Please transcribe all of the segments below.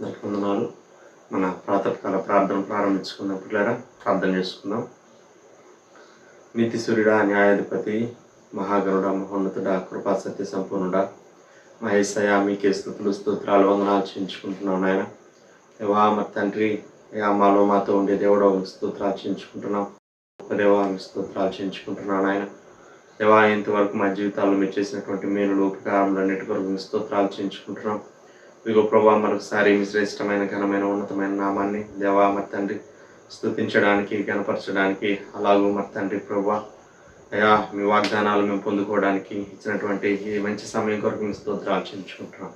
వందనాలు. మన ప్రాతకాల ప్రార్థన ప్రారంభించుకుందాం. పిల్లరా, ప్రార్థన చేసుకుందాం. నీతి సూర్యుడా, న్యాయాధిపతి, మహాగణుడా, మహోన్నతుడా, కృపా సత్య సంపూర్ణుడా, మహేశయ మీకే స్తుతులు స్తోత్రాలు వందనాలు చేయించుకుంటున్నాం నాయన. దేవా మా తండ్రి, మాలో మాతో ఉండే దేవుడు స్తోత్రాలు చేయించుకుంటున్నాం. దేవా స్తోత్రాలు చేయించుకుంటున్నాం నాయన. దేవా ఇంతవరకు మా జీవితాల్లో మీరు చేసినటువంటి మేలులు ఉపకారములన్నిటి కొరకు స్తోత్రాలు చేయించుకుంటున్నాం. ఇదిగో ప్రభా, మరొకసారి మీ శ్రేష్టమైన ఘనమైన ఉన్నతమైన నామాన్ని దేవా మరి తండ్రి స్తుతించడానికి, గణపరచడానికి, అలాగూ మరి తండ్రి ప్రభా అయా మీ వాగ్దానాలు మేము పొందుకోవడానికి ఇచ్చినటువంటి ఈ మంచి సమయం కొరకు మీ స్తోత్రాలు చేయించుకుంటున్నాం.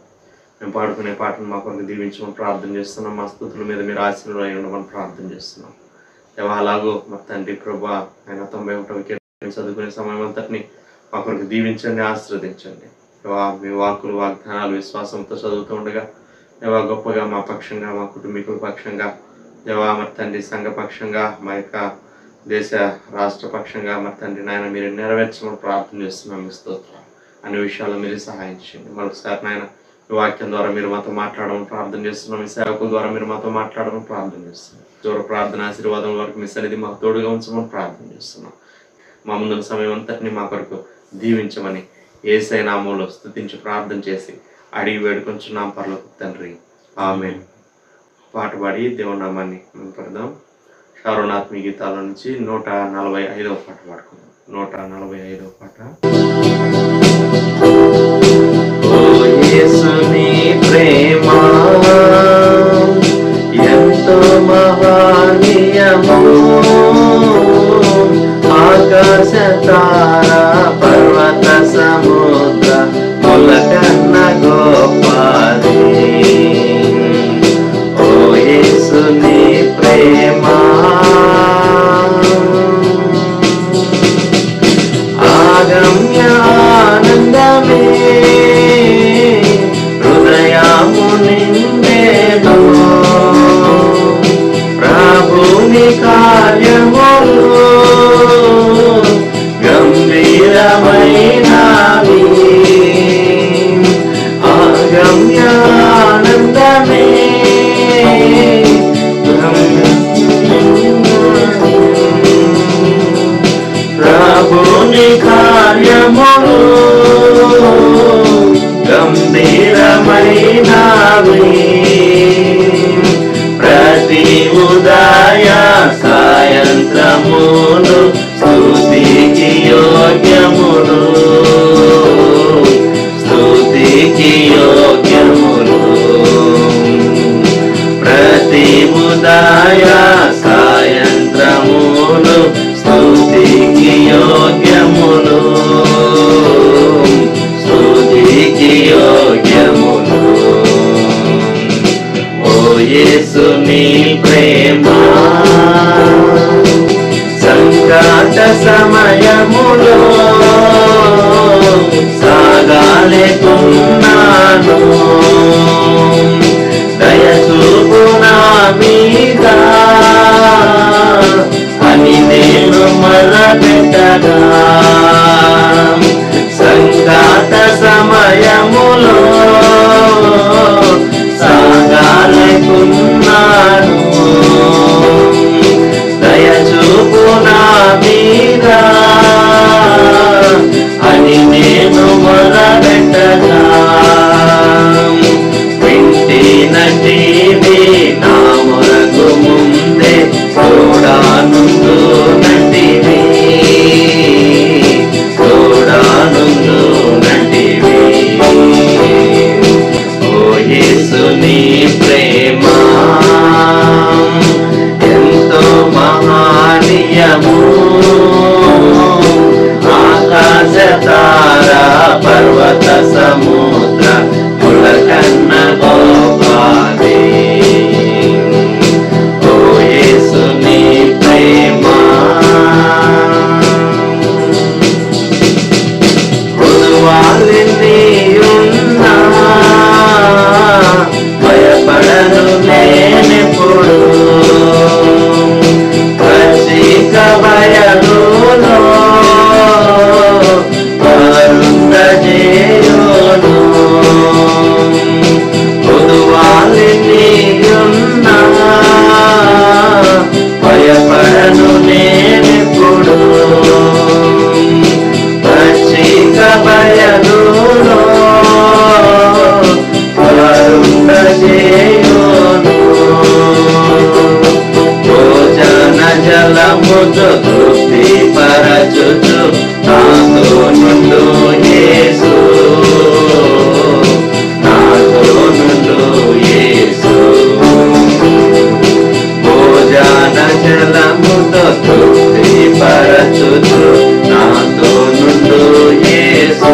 మేము పాడుకునే పాటను మా కొరకు దీవించమని ప్రార్థన చేస్తున్నాం. మా స్తుతుల మీద మీరు ఆశీర్వాదం అయి ఉండమని ప్రార్థన చేస్తున్నాం. దేవా అలాగూ మరి తండ్రి ప్రభా ఆయన 91వ వికెట్ చదువుకునే సమయం అంతటిని మా కొరకు దీవించండి, ఆశీర్వదించండి. దేవా మీ వాక్కులు వాగ్దానాలు విశ్వాసంతో చదువుతూ ఉండగా దేవా గొప్పగా మా పక్షంగా, మా కుటుంబీకుల పక్షంగా, దేవా మరి తండ్రి సంఘ పక్షంగా, మా యొక్క దేశ రాష్ట్ర పక్షంగా మరి తండ్రి నాయన మీరు నెరవేర్చమని ప్రార్థన చేస్తున్నాం. మీ స్తోత్రం అన్ని విషయాల్లో మీరు సహాయం చేయండి. మరొకసారి నాయన ఈ వాక్యం ద్వారా మీరు మాతో మాట్లాడమని ప్రార్థన చేస్తున్నాం. మీ సేవకుల ద్వారా మీరు మాతో మాట్లాడమని ప్రార్థన చేస్తున్నాం. చివరి ప్రార్థన ఆశీర్వాదం వరకు మీ సన్నిధి మాకు తోడుగా ఉంచమని ప్రార్థన చేస్తున్నాం. మా ముందున్న సమయం అంతటిని మా కొరకు దీవించమని యేసయ్య నామములో స్తుతించి ప్రార్థన చేసి అడిగి వేడుకొంచున్నాం పరలోకపు తండ్రి, ఆమేన్. పాట పాడి దేవుని నామాన్ని మనం పడదాం. షారోనాత్మీ గీతాల నుంచి 145వ పాట పాడుకుందాం. 145వ పాట. ఓ యేసుని ప్రేమ ఎంతో మహనీయము, ఆకాశ తారా పర్వత సముద్ర ములకన్న గోపాది. ఓ యేసుని ప్రేమ ఆగమ్య ఆనందమే హృదయము నిండేను, ప్రభుని కార్యములు గంభీరమైనవి. ఆగమ్య ఆనందమే ప్రభుని కార్యములు గంభీరమైనవి. ప్రతి ఉదయ సాయంత్రములు స్తుతికి యోగ్యములు, స్తుతికి యోగ్యములు. ప్రతి ఉదయ సాయంత్రములు స్తుతికి యోగ్యములు, స్తుతికి యోగ్యములు. ఓ యేసుని ప్రేమ సంకట సమయములో సాగాలేకున్నాను, దయచూపు నా మీద అని నేను మొరపెట్టగా. సంకట సమయములో సాగాలేకున్నాను, దయచూపు నా మీద అని నేను మొరపెట్టగా. వింటినటివి నా మొరకు ముందే తోడానుందు నటివి, తోడానుందు నటివి. ఓ యేసుని ప్రేమ ఎంతో మహనీయము, ఆకాశ తారా పర్వత సముద్ర ములకన్న గోపాది. ఓ యేసుని ప్రేమ మృదువాలిని ఉన్నా భయపడ చేయును భోజన జలముతో తృప్తి పరచుచు నాతో నుండు యేసు నాతో నుండు యేసు భోజన జలముతో తృప్తి పరచుచు నాతో నుండు యేసు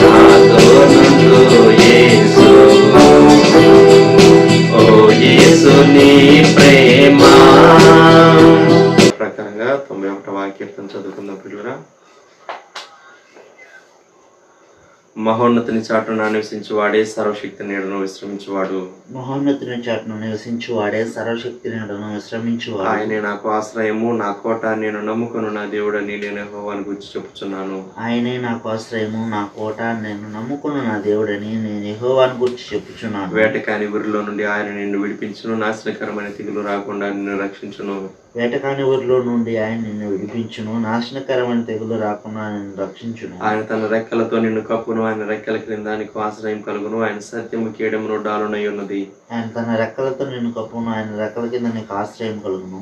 నాతో నుండు యేసు ఓ యేసు నీ ప్రేమ ప్రకారంగా 91వ కీర్తన చదువుకుందాం పిల్లరా. మహోన్నతుని చాటున నివసించువాడే సర్వశక్తి నీడను విశ్రమించువాడు. మహోన్నతుని చాటును నివసించువాడే సర్వశక్తి నీడను విశ్రమించువాడు. ఆయనే నాకు ఆశ్రయము నా కోట, నేను నమ్ముకును నా దేవుడని నేను యెహోవాను గురించి చెప్పుచున్నాను. ఆయనే నాకు ఆశ్రయము నా కోట, నేను నమ్ముకున్న నా దేవుడని నేను యెహోవాను గురించి చెప్పుచున్నాను. వేటకాని ఊరిలో నుండి ఆయన నిన్ను విడిపించును, నాశనకరమైన తెగులు రాకుండా నిన్ను రక్షించును. వేటకాని ఊరిలో నుండి ఆయన నిన్ను విడిపించును, నాశనకరమైన తెగులు రాకుండా నిన్ను రక్షించును. ఆయన తన రెక్కలతో నిన్ను కప్పును, ఆయన రెక్కల క్రింద నీకు ఆశ్రయం కలుగును. ఆయన సత్యము కేడమును డాలునై ఉన్నది. ఆయన తన రెక్కలతో నిన్ను కప్పును, ఆయన రెక్కల కింద నీకు ఆశ్రయం కలుగును.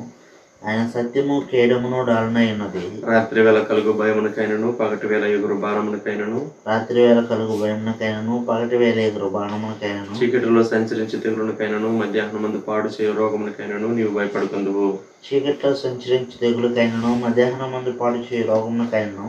ఆయన సత్యము కేడమును డాలునై ఉన్నది. రాత్రి వేళ కలుగు భయమునకైనను, పగటి వేళ ఎగురు బాణమునకైనను, రాత్రి వేళ కలుగు భయమునకైనను, పగటి వేళ ఎగురు బాణమునకైనను, చీకటిలో సంచరించి తెగులునకైనను, మధ్యాహ్నం మందు పాడు చేయు రోగమునకైనను నీవు భయపడుకుందువు. చీకట్లో సంచరించి తెగులుకైనను, మధ్యాహ్నం మందు పాడు చేయు రోగమునకైనను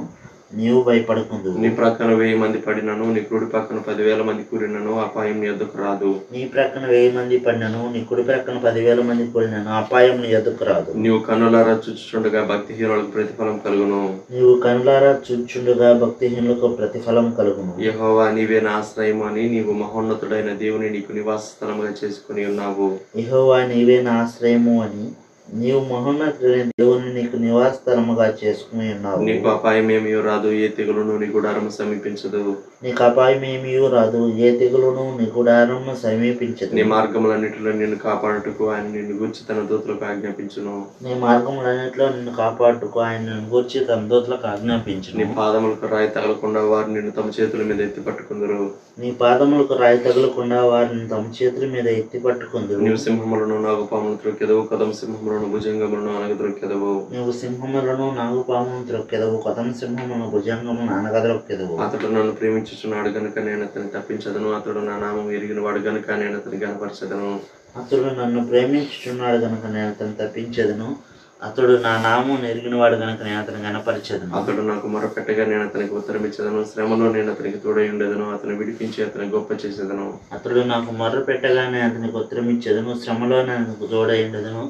నీవు భయపడకుందు. నీ ప్రక్కన 1000 మంది పడినను, నీ కుడి పక్కన 10,000 మంది కూడినను అపాయం నీ ఎదుకు రాదు. నీ ప్రక్కన 1000 మంది పడినను, నీ కుడి ప్రక్కన 10,000 మంది కూడినను అపాయం నీ ఎదుకు రాదు. నీవు కన్నులారా చూచుచుండగా భక్తిహీనులకు ప్రతిఫలం కలుగును. నీవు కనులారా చూచుండగా భక్తిహీనులకు ప్రతిఫలం కలుగును. యెహోవా నీవే నా ఆశ్రయము అని నీవు మహోన్నతుడైన దేవుని నీకు నివాస స్థలముగా చేసుకుని ఉన్నావు. యెహోవా నీవే నా ఆశ్రయము అని నీవు మహోన్నతుడైన దేవుని నీకు నివాస స్థలముగా చేసుకుని ఉన్నావు. నీకు అపాయమేమీ రాదు, ఏ తెగులును నీ గుడారము సమీపించదు. నీకు అపాయమేమీ రాదు, ఏ తెగులును నీ గుడారమును సమీపించదు. నీ మార్గములన్నిటిలో నిన్ను కాపాడుటకు ఆయన నిన్ను గూర్చి తన దూతలకు ఆజ్ఞాపించును. నీ మార్గములన్నిటిలో నిన్ను కాపాడుటకు ఆయన నిన్ను గూర్చి తన దూతలకు ఆజ్ఞాపించును. నీ పాదములకు రాయి తగలకుండా వారు నిన్ను తమ చేతుల మీద ఎత్తి పట్టుకుందరు. నీ పాదములకు రాయి తగలకుండా వారిని తమ చేతుల మీద ఎత్తి పట్టుకుందరు. నీవు సింహములను నాగుపాములను త్రొక్కెదవు, కదం సింహములను భుజంగములను అనగద్రొక్కెదవు. నీవు సింహములను నాగుపాములను త్రొక్కెదవు, కదం సింహములను భుజంగములను అనగద్రొక్కెదవు. అతడు నన్ను ప్రేమించుచున్నాడు గనుక నేను అతన్ని తప్పించదను, అతడు నా నామం ఎరిగిన వాడు గనుక నేను అతని కనపరచదను. అతడు నన్ను ప్రేమించుచున్నాడు గనుక నేను అతన్ని తప్పించదను, అతడు నా నామం ఎరిగిన వాడు గనుక నేను అతని కనపరచదను. అతడు నాకు మొరపెట్టగా నేను అతనికి ఉత్తరం ఇచ్చదను, శ్రమలో నేను అతనికి తోడై ఉండేదను, అతను విడిపించి అతని గొప్ప చేసేదను. అతడు నాకు మొర్ర పెట్టగానే అతనికి ఉత్తరం ఇచ్చేదను, శ్రమలో నేను తోడై ఉండేదను,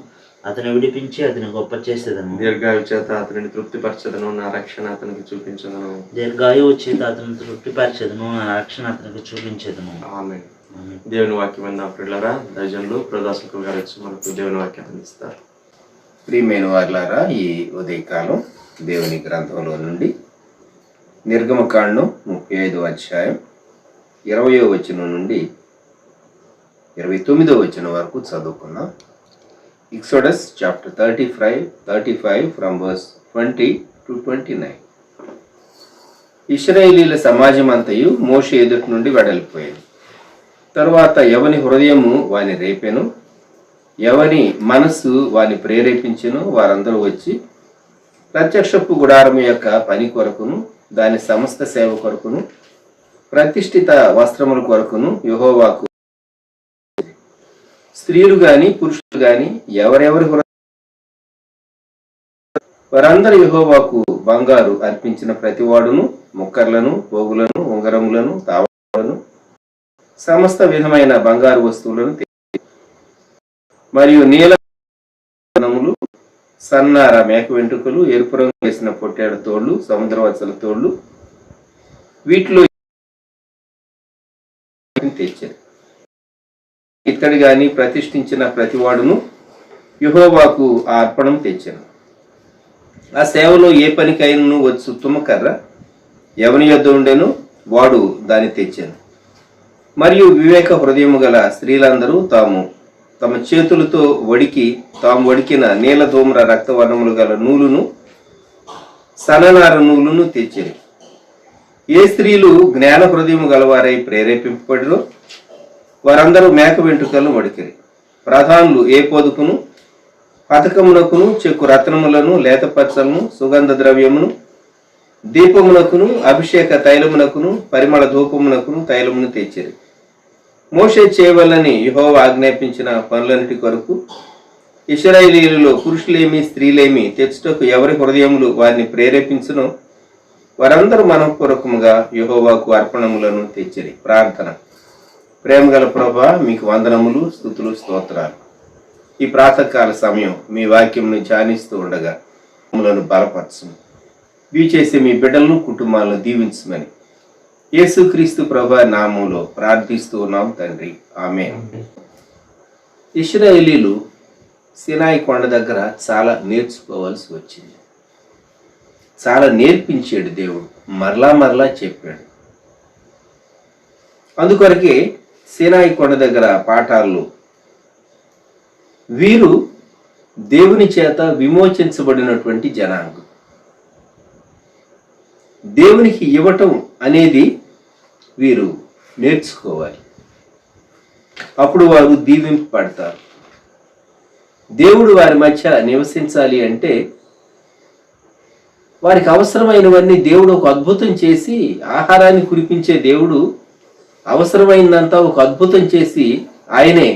అతను విడిపించి అతని గొప్ప చేసేదను. దీర్ఘాయు చేత అతనిని తృప్తిపరచదను, నా రక్షణ అతనికి చూపించదను. దీర్ఘాయువు చేత అతను తృప్తిపరచదను, నా రక్షణ అతనికి చూపించదను. ఆమేన్. దేవుని వాక్యం విన్న ప్రియులారా, దైవజనులు ప్రదాసులకు గారు వచ్చి మనకు దేవుని వాక్యం అందిస్తారు. ప్రియమైన వారులారా, ఈ ఉదయకాలం దేవుని గ్రంథంలో నుండి నిర్గమకాండం 35వ అధ్యాయం 20వ వచనం నుండి 29వ వచనం వరకు చదువుకున్నాం. Exodus chapter 35 from verse 20 to 29. ఇశ్రాయేలీల సమాజం అంతయు మోషే ఎదుటి నుండి వెడలిపోయింది. తరువాత ఎవని హృదయము వాని రేపెను, ఎవని మనస్సు వాని ప్రేరేపించెను, వారందరూ వచ్చి ప్రత్యక్షపు గుడారము యొక్క పని కొరకును, దాని సమస్త సేవ కొరకును, ప్రతిష్ఠిత వస్త్రముల కొరకును యెహోవాకు, స్త్రీలు గాని పురుషులు గాని ఎవరెవరి వారందరూ యెహోవాకు బంగారు అర్పించిన ప్రతివాడును ముక్కర్లను, పోగులను, ఉంగరములను, తావలను, సమస్త విధమైన బంగారు వస్తువులను మరియు నీలములు, సన్నార మేక వెంట్రుకలు, ఎరుపు రంగు వేసిన పొట్టేడు తోళ్లు, సముద్రవత్సల తోళ్లు, వీటిలో తెచ్చారు. ఇత్తడి గాని ప్రతిష్ఠించిన ప్రతివాడును యెహోవాకు ఆ అర్పణం తెచ్చాను. ఆ సేవలో ఏ పనికైనను వచ్చు తుమ్మకర్ర ఎవని యొద్ద ఉండెను వాడు దాన్ని తెచ్చాను. మరియు వివేక హృదయము గల స్త్రీలందరూ తమ చేతులతో తాము వడికిన నీల ధూమ్ర రక్తవర్ణములు గల నూలును, సననార నూలును తెచ్చారు. ఏ స్త్రీలు జ్ఞాన హృదయం గలవారై ప్రేరేపింపబడిరో వారందరూ మేక వెంట్రుకలను వడికిరి. ప్రధానులు ఏ పొదుపును పథకమునకును చెక్కు రత్నములను లేతపచ్చలను సుగంధ ద్రవ్యమును దీపమునకును అభిషేక తైలమునకును పరిమళ ధూపమునకును తైలమును తెచ్చిరి. మోషే చేయవలని యెహోవా ఆజ్ఞాపించిన పనులన్నిటి కొరకు ఇశ్రాయేలీయులలో పురుషులేమి స్త్రీలేమి తెచ్చుటకు ఎవరి హృదయములు వారిని ప్రేరేపించునో వారందరూ మనఃపూర్వకముగా యెహోవాకు అర్పణములను తెచ్చిరి. ప్రార్థన. ప్రేమగల ప్రభువా, మీకు వందనములు, స్తుతులు, స్తోత్రాలు. ఈ ప్రాతకాల సమయం మీ వాక్యమును ధ్యానిస్తూ ఉండగా మమ్మలను బలపరచుము. వీ చేసే మీ బిడ్డలను కుటుంబాలను దీవించమని యేసుక్రీస్తు ప్రభువా నామములో ప్రార్థిస్తూ ఉన్నాం తండ్రి, ఆమేన్. ఇశ్రాయేలీలు సినాయి కొండ దగ్గర చాలా నేర్చుకోవాల్సి వచ్చింది. చాలా నేర్పించాడు దేవుడు, మరలా చెప్పాడు. అందుకొరకే సినాయి కొండ దగ్గర పాఠాలు వీరు దేవుని చేత విమోచించబడినటువంటి జనాంగం. దేవునికి ఇవ్వటం అనేది వీరు నేర్చుకోవాలి. అప్పుడు వారు దీవింపబడతారు. దేవుడు వారి మధ్య నివసించాలి అంటే వారికి అవసరమైనవన్నీ దేవుడు ఒక అద్భుతం చేసి, ఆహారాన్ని కురిపించే దేవుడు అవసరమైందంతా ఒక అద్భుతం చేసి ఆయనే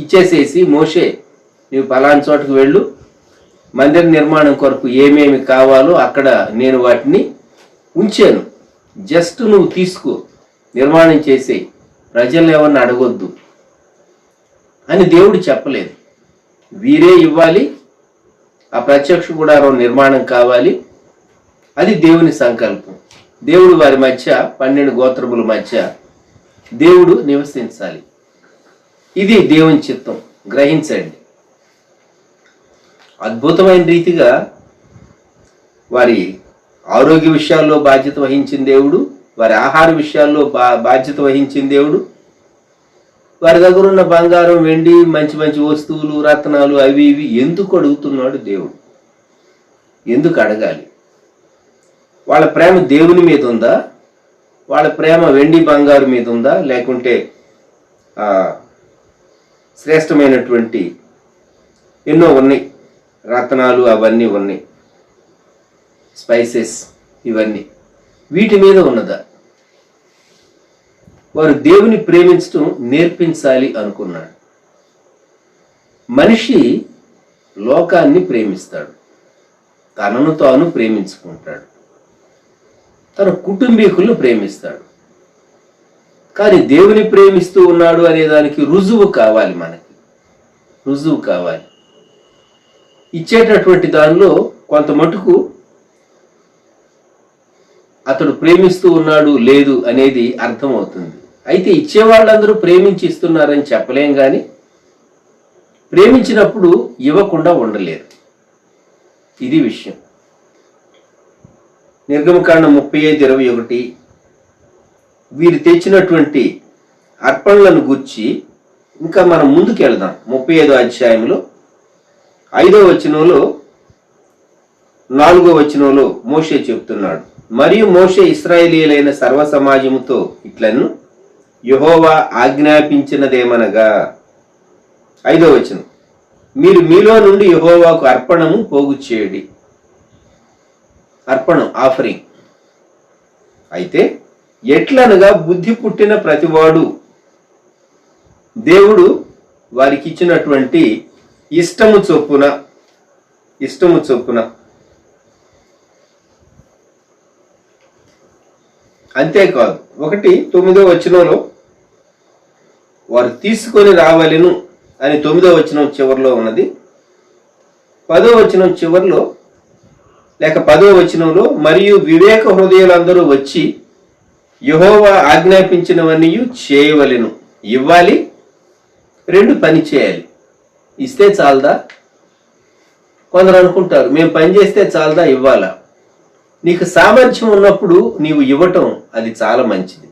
ఇచ్చేసేసి, మోషే నీవు పలానా చోటుకు వెళ్ళు, మందిర నిర్మాణం కొరకు ఏమేమి కావాలో అక్కడ నేను వాటిని ఉంచాను, జస్ట్ నువ్వు తీసుకో, నిర్మాణం చేసేయి, ప్రజల్ని ఎవరిని అడగొద్దు అని దేవుడు చెప్పలేదు. వీరే ఇవ్వాలి, ఆ ప్రత్యక్ష గుడారం నిర్మాణం కావాలి, అది దేవుని సంకల్పం. దేవుడు వారి మధ్య 12 గోత్రముల మధ్య దేవుడు నివసించాలి. ఇది దేవుని చిత్తం, గ్రహించండి. అద్భుతమైన రీతిగా వారి ఆరోగ్య విషయాల్లో బాధ్యత వహించిన దేవుడు, వారి ఆహార విషయాల్లో బాధ్యత వహించిన దేవుడు, వారి దగ్గర ఉన్న బంగారం వెండి మంచి మంచి వస్తువులు రత్నాలు అవి ఇవి ఎందుకు అడుగుతున్నాడు దేవుడు? ఎందుకు అడగాలి? వాళ్ళ ప్రేమ దేవుని మీద ఉందా? వాళ్ళ ప్రేమ వెండి బంగారు మీద ఉందా? లేకుంటే శ్రేష్టమైనటువంటి ఎన్నో ఉన్నాయి, రత్నాలు అవన్నీ ఉన్నాయి, స్పైసెస్ ఇవన్నీ, వీటి మీద ఉన్నదా? వారు దేవుని ప్రేమించడం నేర్పించాలి అనుకున్నాడు. మనిషి లోకాన్ని ప్రేమిస్తాడు, తనను తాను ప్రేమించుకుంటాడు, తన కుటుంబీకులను ప్రేమిస్తాడు. కానీ దేవుని ప్రేమిస్తూ ఉన్నాడు అనే దానికి రుజువు కావాలి, మనకి రుజువు కావాలి. ఇచ్చేటటువంటి దానిలో కొంత మటుకు అతడు ప్రేమిస్తూ ఉన్నాడు లేదు అనేది అర్థమవుతుంది. అయితే ఇచ్చేవాళ్ళందరూ ప్రేమించి ఇస్తున్నారని చెప్పలేం, కానీ ప్రేమించినప్పుడు ఇవ్వకుండా ఉండలేరు. ఇది విషయం. నిర్గమకాండం 35:21 వీరు తెచ్చినటువంటి అర్పణలను గుర్చి ఇంకా మనం ముందుకు వెళ్దాం. 35వ అధ్యాయంలో 5వ వచనంలో 4వ వచనంలో మోషే చెప్తున్నాడు, మరియు మోషే ఇశ్రాయేలీయులైన సర్వ సమాజముతో ఇట్లను యెహోవా ఆజ్ఞాపించినదేమనగా, 5వ వచనం, మీరు మీలో నుండి యెహోవాకు అర్పణము పోగు చేయుడి. అర్పణం, ఆఫరింగ్. అయితే ఎట్లనగా బుద్ధి పుట్టిన ప్రతివాడు దేవుడు వారికి ఇచ్చినటువంటి ఇష్టము చొప్పున అంతేకాదు. 9వ వచనంలో వారు తీసుకొని రావాలను అని 9వ వచనం చివరిలో ఉన్నది. 10వ వచనం చివరిలో లేక 10వ వచనంలో, మరియు వివేక హృదయులందరూ వచ్చి యెహోవా ఆజ్ఞాపించినవన్నీ చేయవలెను. ఇవ్వాలి, 2 పని చేయాలి. ఇస్తే చాలదా? కొందరు అనుకుంటారు మేము పని చేస్తే చాలదా, ఇవ్వాలా? నీకు సామర్థ్యం ఉన్నప్పుడు నీవు ఇవ్వటం అది చాలా మంచిది.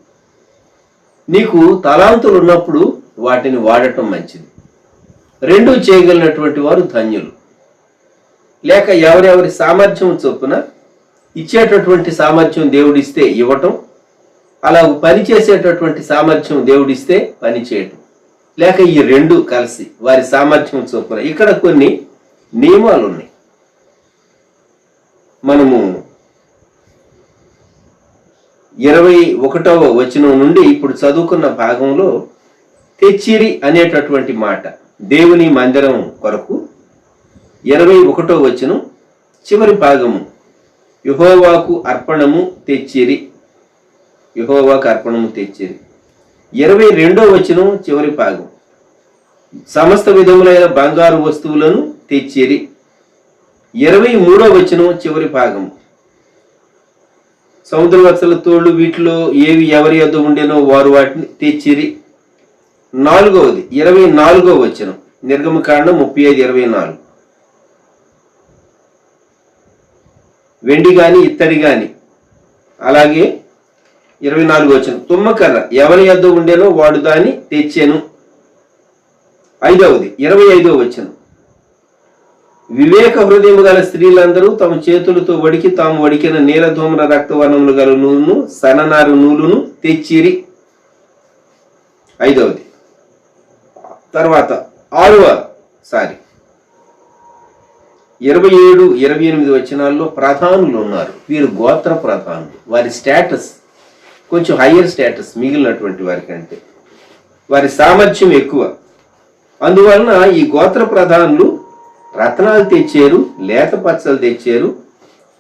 నీకు తలాంతులు ఉన్నప్పుడు వాటిని వాడటం మంచిది. 2 చేయగలిగినటువంటి వారు ధన్యులు. లేక ఎవరెవరి సామర్థ్యం చొప్పున ఇచ్చేటటువంటి సామర్థ్యం దేవుడిస్తే ఇవ్వటం, అలా పని చేసేటటువంటి సామర్థ్యం దేవుడిస్తే పని చేయటం, లేక ఈ రెండు కలిసి వారి సామర్థ్యం చొప్పున. ఇక్కడ కొన్ని నియమాలు ఉన్నాయి. మనము 21వ వచనం నుండి ఇప్పుడు చదువుకున్న భాగంలో తెచ్చిరి అనేటటువంటి మాట దేవుని మందిరం కొరకు 21వ వచనం చివరి భాగము యెహోవాకు అర్పణము తెచ్చిరి, యెహోవాకు అర్పణము తెచ్చిరి. 22వ వచనం చివరి భాగం సమస్త విధములైన బంగారు వస్తువులను తెచ్చిరి. 23వ వచనం చివరి భాగం సముద్రవత్సల తోళ్లు వీటిలో ఏవి ఎవరి యొద్ద ఉండేనో వారు వాటిని తెచ్చిరి. 4వది 24వ వచనం నిర్గమకాండం 35:24 వెండి గాని ఇత్తడి గాని. అలాగే 24వ వచనం తుమ్మకర్ర ఎవరి యొద్ద ఉండేనో వాడు దాన్ని తెచ్చెను. 5వది 25వ వచనం వివేక హృదయము గల స్త్రీలందరూ తమ చేతులతో వడికి తాము వడికిన నీలధూమ్ర రక్తవర్ణములు గల నూలును సన్ననారు నూలును తెచ్చిరి. 5వది. తర్వాత 27, 28 వచనాల్లో ప్రధానులు ఉన్నారు. వీరు గోత్ర ప్రధానులు. వారి స్టేటస్ కొంచెం హయ్యర్ స్టేటస్ మిగిలినటువంటి వారి కంటే. వారి సామర్థ్యం ఎక్కువ. అందువలన ఈ గోత్ర ప్రధానులు రత్నాలు తెచ్చారు, లేత పచ్చలు తెచ్చారు,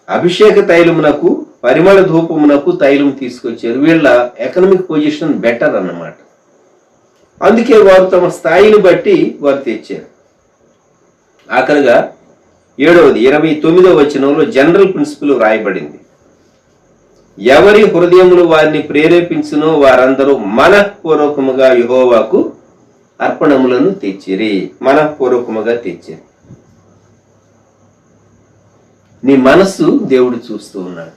అభిషేక తైలమునకు పరిమళ ధూపమునకు తైలం తీసుకొచ్చారు. వీళ్ళ ఎకనామిక్ పొజిషన్ బెటర్ అన్నమాట. అందుకే వారు తమ స్థాయిని బట్టి వారు తెచ్చారు. ఆఖరిగా 7వది 29వ వచనంలో జనరల్ ప్రిన్సిపల్ రాయబడింది. ఎవరి హృదయములు వారిని ప్రేరేపించునో వారందరూ మనఃపూర్వకముగా యెహోవాకు అర్పణములను తెచ్చిరి. మనఃపూర్వకముగా తెచ్చిరి. నీ మనస్సు దేవుడు చూస్తూ ఉన్నాడు.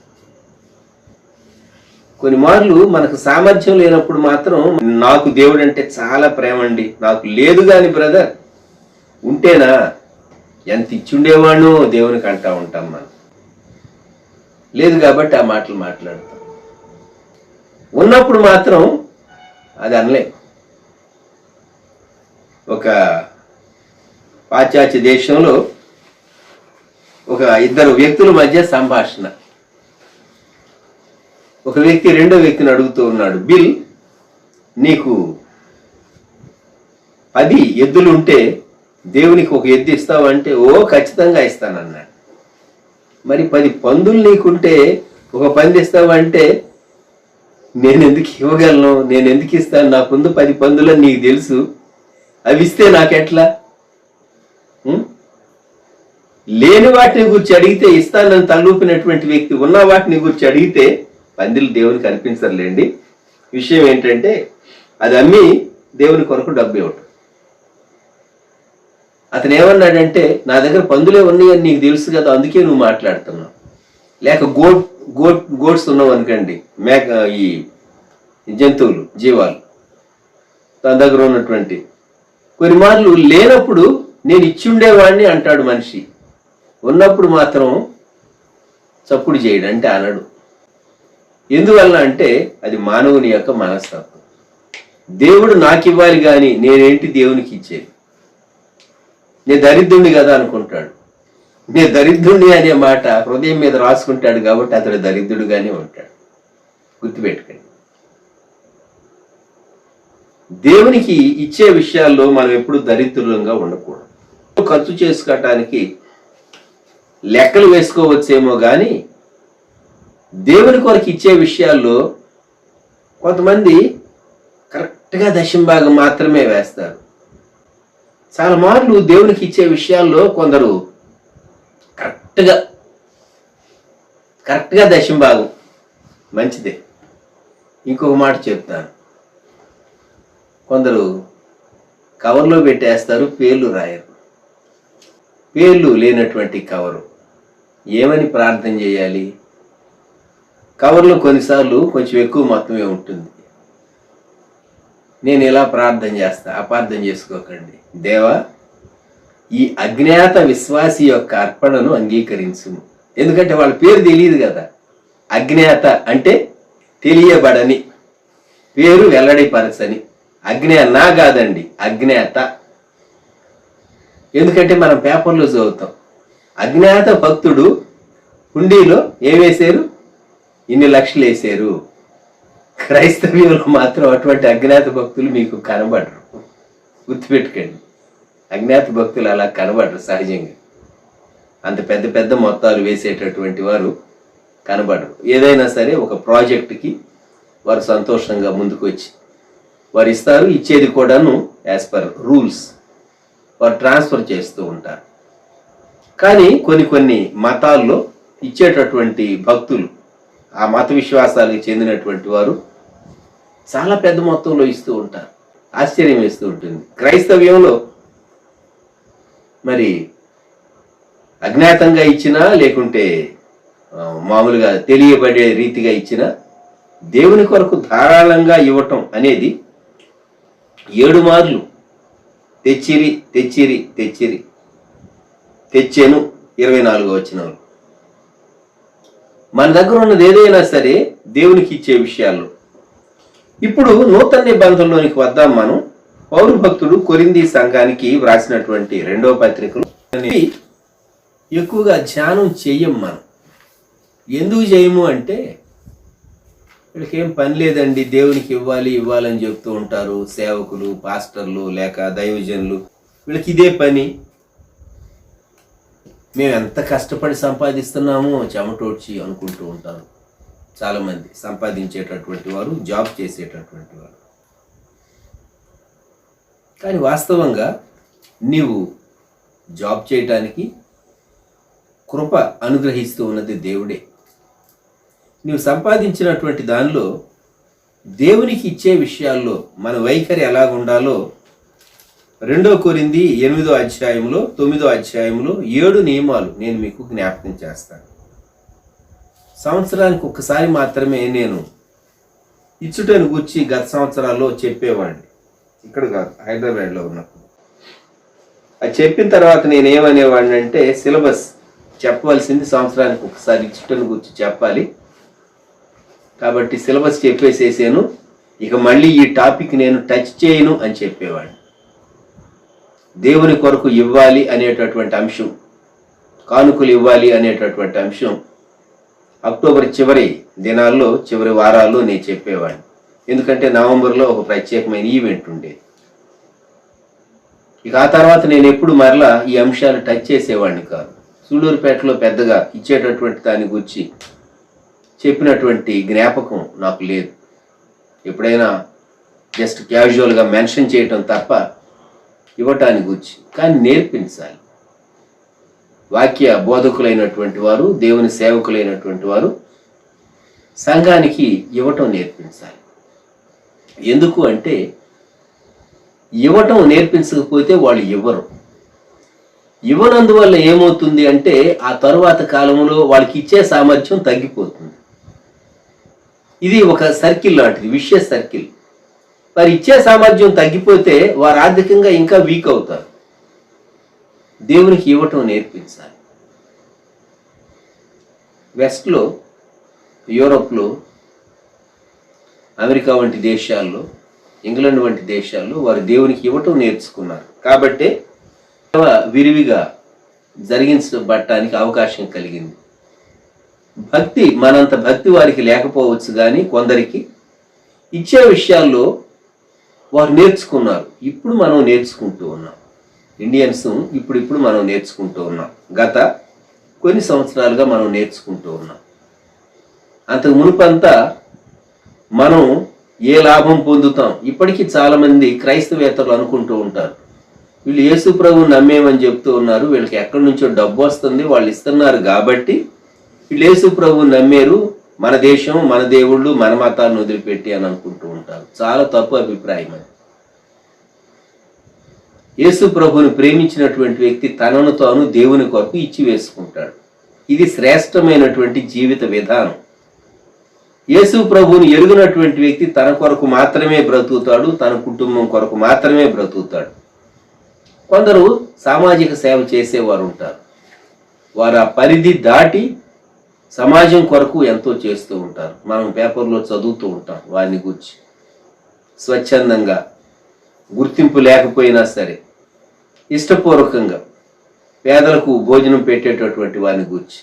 కొన్ని మార్లు మనకు సామర్థ్యం లేనప్పుడు మాత్రం నాకు దేవుడు అంటే చాలా ప్రేమ అండి, నాకు లేదు గాని బ్రదర్ ఉంటేనా ఎంత ఇచ్చుండేవాణ్ణో దేవునికి అంటా ఉంటాం. మనం లేదు కాబట్టి ఆ మాటలు మాట్లాడతాం. ఉన్నప్పుడు మాత్రం అది అనలే. ఒక పాశ్చాత్య దేశంలో ఒక ఇద్దరు వ్యక్తుల మధ్య సంభాషణ. ఒక వ్యక్తి రెండో వ్యక్తిని అడుగుతూ ఉన్నాడు, బిల్ నీకు 10 ఎద్దులు ఉంటే దేవునికి ఒక ఎద్దు ఇస్తావు అంటే, ఓ ఖచ్చితంగా ఇస్తానన్నాడు. మరి 10 పందులు నీకుంటే ఒక పంది ఇస్తావు అంటే, నేను ఎందుకు ఇవ్వగలను, నేను ఎందుకు ఇస్తాను, నాకుందు 10 పందులని నీకు తెలుసు, అవి ఇస్తే నాకెట్లా? లేని వాటిని గురించి అడిగితే ఇస్తానని తలూపినటువంటి వ్యక్తి ఉన్న వాటిని గురించి అడిగితే పందిలు దేవునికి అనిపించరులేండి. విషయం ఏంటంటే అది అమ్మి దేవుని కొరకు డబ్బు ఇవ్వటం. అతను ఏమన్నాడంటే, నా దగ్గర పందులే ఉన్నాయని నీకు తెలుసు కదా, అందుకే నువ్వు మాట్లాడుతున్నావు. లేక గోట్స్ ఉన్నావు అనుకోండి, ఈ జంతువులు జీవాలు తన దగ్గర ఉన్నటువంటి. కొన్ని మార్లు లేనప్పుడు నేను ఇచ్చుండేవాడిని అంటాడు మనిషి, ఉన్నప్పుడు మాత్రం చప్పుడు చేయడు, అంటే అనడు. ఎందువల్ల అంటే అది మానవుని యొక్క మనస్తత్వం. దేవుడు నాకు ఇవ్వాలి కానీ నేనేంటి దేవునికి ఇచ్చేది, నేను దరిద్రుణ్ణి కదా అనుకుంటాడు. నేను దరిద్రుణ్ణి అనే మాట హృదయం మీద రాసుకుంటాడు కాబట్టి అతడు దరిద్రుడుగానే ఉంటాడు. గుర్తుపెట్టుకోండి. దేవునికి ఇచ్చే విషయాల్లో మనం ఎప్పుడు దరిద్రులంగా ఉండకూడదు. ఖర్చు చేసుకోవటానికి లెక్కలు వేసుకోవచ్చేమో కానీ దేవుని కొరకు ఇచ్చే విషయాల్లో కొంతమంది కరెక్ట్గా దశంభాగం మాత్రమే వేస్తారు. చాలా మార్లు దేవునికి ఇచ్చే విషయాల్లో కొందరు కరెక్ట్గా దశంభాగం మంచిదే. ఇంకొక మాట చెప్తాను, కొందరు కవర్లో పెట్టేస్తారు, పేర్లు రాయరు. పేర్లు లేనటువంటి కవరు ఏమని ప్రార్థన చేయాలి? కవర్లో కొన్నిసార్లు కొంచెం ఎక్కువ మొత్తమే ఉంటుంది. నేను ఇలా ప్రార్థన చేస్తా, అపార్థం చేసుకోకండి. దేవా, ఈ అజ్ఞాత విశ్వాసి యొక్క అర్పణను అంగీకరించు. ఎందుకంటే వాళ్ళ పేరు తెలియదు కదా. అజ్ఞాత అంటే తెలియబడని, పేరు వెల్లడిపరచని. అజ్ఞాన కాదండి, అజ్ఞాత. ఎందుకంటే మనం పేపర్లో చదువుతాం, అజ్ఞాత భక్తుడు హుండీలో ఏమేశారు, ఇన్ని లక్షలు వేశారు. క్రైస్తవ్యంలో మాత్రం అటువంటి అజ్ఞాత భక్తులు మీకు కనబడరు. గుర్తుపెట్టుకోండి, అజ్ఞాత భక్తులు అలా కనబడరు సహజంగా. అంత పెద్ద పెద్ద మొత్తాలు వేసేటటువంటి వారు కనబడరు. ఏదైనా సరే ఒక ప్రాజెక్టుకి వారు సంతోషంగా ముందుకు వచ్చి వారు ఇస్తారు, ఇచ్చేది కూడాను యాజ్ పర్ రూల్స్ వారు ట్రాన్స్ఫర్ చేస్తూ ఉంటారు. కానీ కొన్ని మతాల్లో ఇచ్చేటటువంటి భక్తులు, ఆ మత విశ్వాసాలకు చెందినటువంటి వారు చాలా పెద్ద మొత్తంలో ఇస్తూ ఉంటారు. ఆశ్చర్యం వేస్తూ ఉంటుంది. క్రైస్తవ్యంలో మరి అజ్ఞాతంగా ఇచ్చినా లేకుంటే మామూలుగా తెలియబడే రీతిగా ఇచ్చినా దేవుని కొరకు ధారాళంగా ఇవ్వటం అనేది 7 మార్లు తెచ్చిరి తెచ్చిరి తెచ్చిరి తెచ్చాను 24వ వచనంలో. మన దగ్గర ఉన్నది ఏదైనా సరే దేవునికి ఇచ్చే విషయాల్లో. ఇప్పుడు నూతన నిబంధనలోనికి వద్దాం. మనం పౌలు భక్తుడు కొరింథీ సంఘానికి వ్రాసినటువంటి 2వ పత్రికలో ఎక్కువగా ధ్యానం చెయ్యం మనం. ఎందుకు చేయము అంటే వీళ్ళకి ఏం పని లేదండి, దేవునికి ఇవ్వాలని చెప్తూ ఉంటారు సేవకులు, పాస్టర్లు లేక దైవజనులు. వీళ్ళకి ఇదే పని. మేము ఎంత కష్టపడి సంపాదిస్తున్నామో చెమటోడ్చి అనుకుంటూ ఉంటారు చాలామంది. సంపాదించేటటువంటి వారు, జాబ్ చేసేటటువంటి వారు. కానీ వాస్తవంగా నీవు జాబ్ చేయటానికి కృప అనుగ్రహిస్తూ ఉన్నది దేవుడే. నీవు సంపాదించినటువంటి దానిలో దేవునికి ఇచ్చే విషయాల్లో మన వైఖరి ఎలాగుండాలో 2 కొరింథీ 8వ అధ్యాయంలో 9వ అధ్యాయంలో 7 నియమాలు నేను మీకు జ్ఞాపకం చేస్తాను. సంవత్సరానికి ఒక్కసారి మాత్రమే నేను ఇచ్చుటను గురించి గత సంవత్సరాల్లో చెప్పేవాడిని. ఇక్కడ కాదు, హైదరాబాద్లో ఉన్నప్పుడు. అది చెప్పిన తర్వాత నేను ఏమనేవాడిని అంటే, సిలబస్ చెప్పవలసింది సంవత్సరానికి ఒకసారి ఇచ్చుటను గురించి చెప్పాలి కాబట్టి సిలబస్ చెప్పేసేసాను, ఇక మళ్ళీ ఈ టాపిక్ నేను టచ్ చేయను అని చెప్పేవాడిని. దేవుని కొరకు ఇవ్వాలి అనేటటువంటి అంశం, కానుకలు ఇవ్వాలి అనేటటువంటి అంశం అక్టోబర్ చివరి దినాల్లో, చివరి వారాల్లో నేను చెప్పేవాడిని. ఎందుకంటే నవంబర్లో ఒక ప్రత్యేకమైన ఈవెంట్ ఉండేది. ఇక ఆ తర్వాత నేను ఎప్పుడు మరలా ఈ అంశాలు టచ్ చేసేవాడిని కాదు. సూళ్ళూరుపేటలో పెద్దగా ఇచ్చేటటువంటి దాని గురించి చెప్పినటువంటి జ్ఞాపకం నాకు లేదు. ఎప్పుడైనా జస్ట్ క్యాజువల్గా మెన్షన్ చేయటం తప్ప ఇవ్వటానికి గురించి. కానీ నేర్పించాలి. వాక్య బోధకులైనటువంటి వారు, దేవుని సేవకులైనటువంటి వారు సంఘానికి ఇవ్వటం నేర్పించాలి. ఎందుకు అంటే ఇవ్వటం నేర్పించకపోతే వాళ్ళు ఇవ్వరు. ఇవ్వనందువల్ల ఏమవుతుంది అంటే ఆ తరువాత కాలంలో వాళ్ళకి ఇచ్చే సామర్థ్యం తగ్గిపోతుంది. ఇది ఒక సర్కిల్ లాంటిది, విషయస్ సర్కిల్. మరి ఇచ్చే సామర్థ్యం తగ్గిపోతే వారు ఆర్థికంగా ఇంకా వీక్ అవుతారు. దేవునికి ఇవ్వటం నేర్పించాలి. వెస్ట్లో, యూరోప్లో, అమెరికా వంటి దేశాల్లో, ఇంగ్లాండ్ వంటి దేశాల్లో వారు దేవునికి ఇవ్వటం నేర్చుకున్నారు. కాబట్టే విరివిగా జరిగించబడటానికి అవకాశం కలిగింది. భక్తి మనంత భక్తి వారికి లేకపోవచ్చు, కానీ కొందరికి ఇచ్చే విషయాల్లో వారు నేర్చుకున్నారు. ఇప్పుడు మనం నేర్చుకుంటూ ఉన్నాం. ఇండియన్స్ ఇప్పుడు మనం నేర్చుకుంటూ ఉన్నాం. గత కొన్ని సంవత్సరాలుగా మనం నేర్చుకుంటూ ఉన్నాం. అంతకు మునుపంతా మనం ఏ లాభం పొందుతాం. ఇప్పటికీ చాలామంది క్రైస్తవేతరులు అనుకుంటూ ఉంటారు, వీళ్ళు యేసు ప్రభువుని నమ్మేమని చెప్తూ ఉన్నారు, వీళ్ళకి ఎక్కడి నుంచో డబ్బు వస్తుంది, వాళ్ళు ఇస్తున్నారు కాబట్టి వీళ్ళు యేసు ప్రభువుని నమ్మేరు, మన దేశం, మన దేవుళ్ళు, మన మతాలను వదిలిపెట్టి అని అనుకుంటూ ఉంటారు. చాలా తప్పు అభిప్రాయం అది. యేసు ప్రభువుని ప్రేమించినటువంటి వ్యక్తి తనను తాను దేవుని కొరకు ఇచ్చి వేసుకుంటాడు. ఇది శ్రేష్టమైనటువంటి జీవిత విధానం. యేసు ప్రభువుని ఎరుగినటువంటి వ్యక్తి తన కొరకు మాత్రమే బ్రతుకుతాడు, తన కుటుంబం కొరకు మాత్రమే బ్రతుకుతాడు. కొందరు సామాజిక సేవ చేసేవారు ఉంటారు. వారు ఆ పరిధి దాటి సమాజం కొరకు ఎంతో చేస్తూ ఉంటారు. మనం పేపర్లో చదువుతూ ఉంటాం వారిని గురించి. స్వచ్ఛందంగా, గుర్తింపు లేకపోయినా సరే ఇష్టపూర్వకంగా పేదలకు భోజనం పెట్టేటటువంటి వారిని గురించి.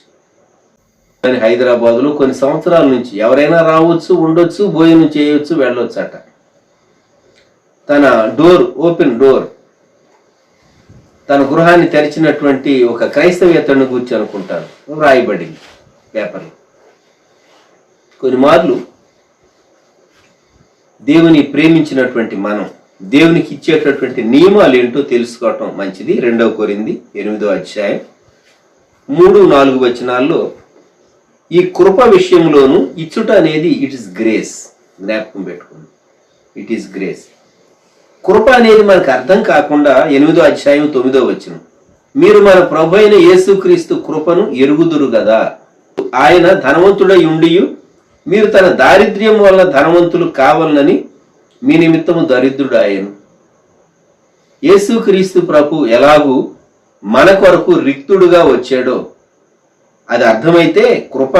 హైదరాబాద్లో కొన్ని సంవత్సరాల నుంచి ఎవరైనా రావచ్చు, ఉండొచ్చు, భోజనం చేయవచ్చు, వెళ్ళొచ్చట. తన ఓపెన్ డోర్, తన గృహాన్ని తెరిచినటువంటి ఒక క్రైస్తవేతరుని గురించి అనుకుంటాను రాయబడింది పేపర్లో. కొన్ని మార్లు దేవుని ప్రేమించినటువంటి మనం దేవునికి ఇచ్చేటటువంటి నియమాలు ఏంటో తెలుసుకోవటం మంచిది. 2 కొరింథీ 8వ అధ్యాయం 3-4 వచనాల్లో ఈ కృప విషయంలోనూ ఇచ్చుట అనేది ఇట్ ఇస్ గ్రేస్. జ్ఞాపకం పెట్టుకోండి, ఇట్ ఈస్ గ్రేస్. కృప అనేది మనకు అర్థం కాకుండా 8వ అధ్యాయం 9వ వచనం, మీరు మన ప్రభు అయిన యేసుక్రీస్తు కృపను ఎరుగుదురు కదా, ఆయన ధనవంతుడై ఉండియు మీరు తన దారిద్ర్యం వల్ల ధనవంతులు కావాలని మీ నిమిత్తము దరిద్రుడు ఆయను. యేసుక్రీస్తు ప్రభు ఎలాగూ మన కొరకు రిక్తుడుగా వచ్చాడో అది అర్థమైతే, కృప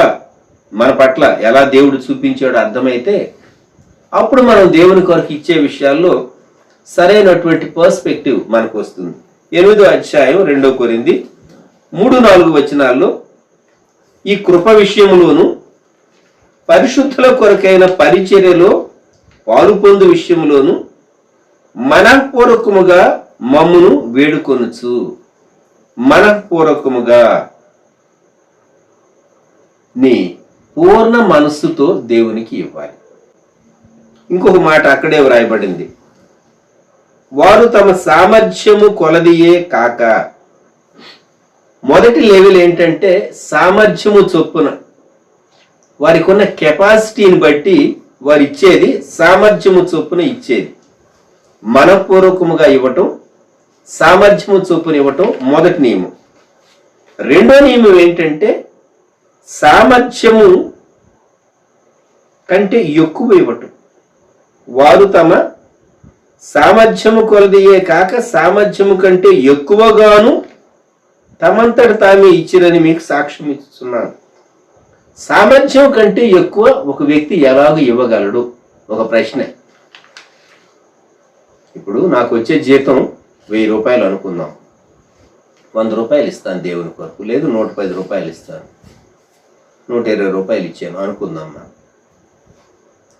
మన పట్ల ఎలా దేవుడు చూపించాడో అర్థమైతే, అప్పుడు మనం దేవుని కొరకు ఇచ్చే విషయాల్లో సరైనటువంటి పర్స్పెక్టివ్ మనకు వస్తుంది. 8వ అధ్యాయం 2 కొరింథీ 3-4 వచనాల్లో ఈ కృప విషయంలోను పరిశుద్ధుల కొరకైన పరిచర్యలో పాలు పొందు విషయంలోను మనఃపూర్వకముగా మమ్మును వేడుకొనుచు. మనఃపూర్వకముగా నీ పూర్ణ మనస్సుతో దేవునికి ఇవ్వాలి. ఇంకొక మాట అక్కడే వ్రాయబడింది, వారు తమ సామర్థ్యము కొలదియే కాక. మొదటి లెవెల్ ఏంటంటే సామర్థ్యము చొప్పున, వారికి ఉన్న కెపాసిటీని బట్టి వారు ఇచ్చేది సామర్థ్యము చొప్పున ఇచ్చేది. మనపూర్వకముగా ఇవ్వటం, సామర్థ్యము చొప్పున ఇవ్వటం మొదటి నియమం. రెండో నియమం ఏంటంటే సామర్థ్యము కంటే ఎక్కువ ఇవ్వటం. వారు తమ సామర్థ్యము కొలదియే కాక సామర్థ్యము కంటే ఎక్కువగాను తమంతట తామే ఇచ్చిరని మీకు సాక్ష్యం ఇస్తున్నాను. సామర్థ్యం కంటే ఎక్కువ ఒక వ్యక్తి ఎలాగ ఇవ్వగలడు? ఒక ప్రశ్న. ఇప్పుడు నాకు వచ్చే జీతం 1000 రూపాయలు అనుకుందాం. 100 రూపాయలు ఇస్తాను దేవుని కొరకు, లేదు 110 రూపాయలు ఇస్తాను, 120 రూపాయలు ఇచ్చాను అనుకుందాం.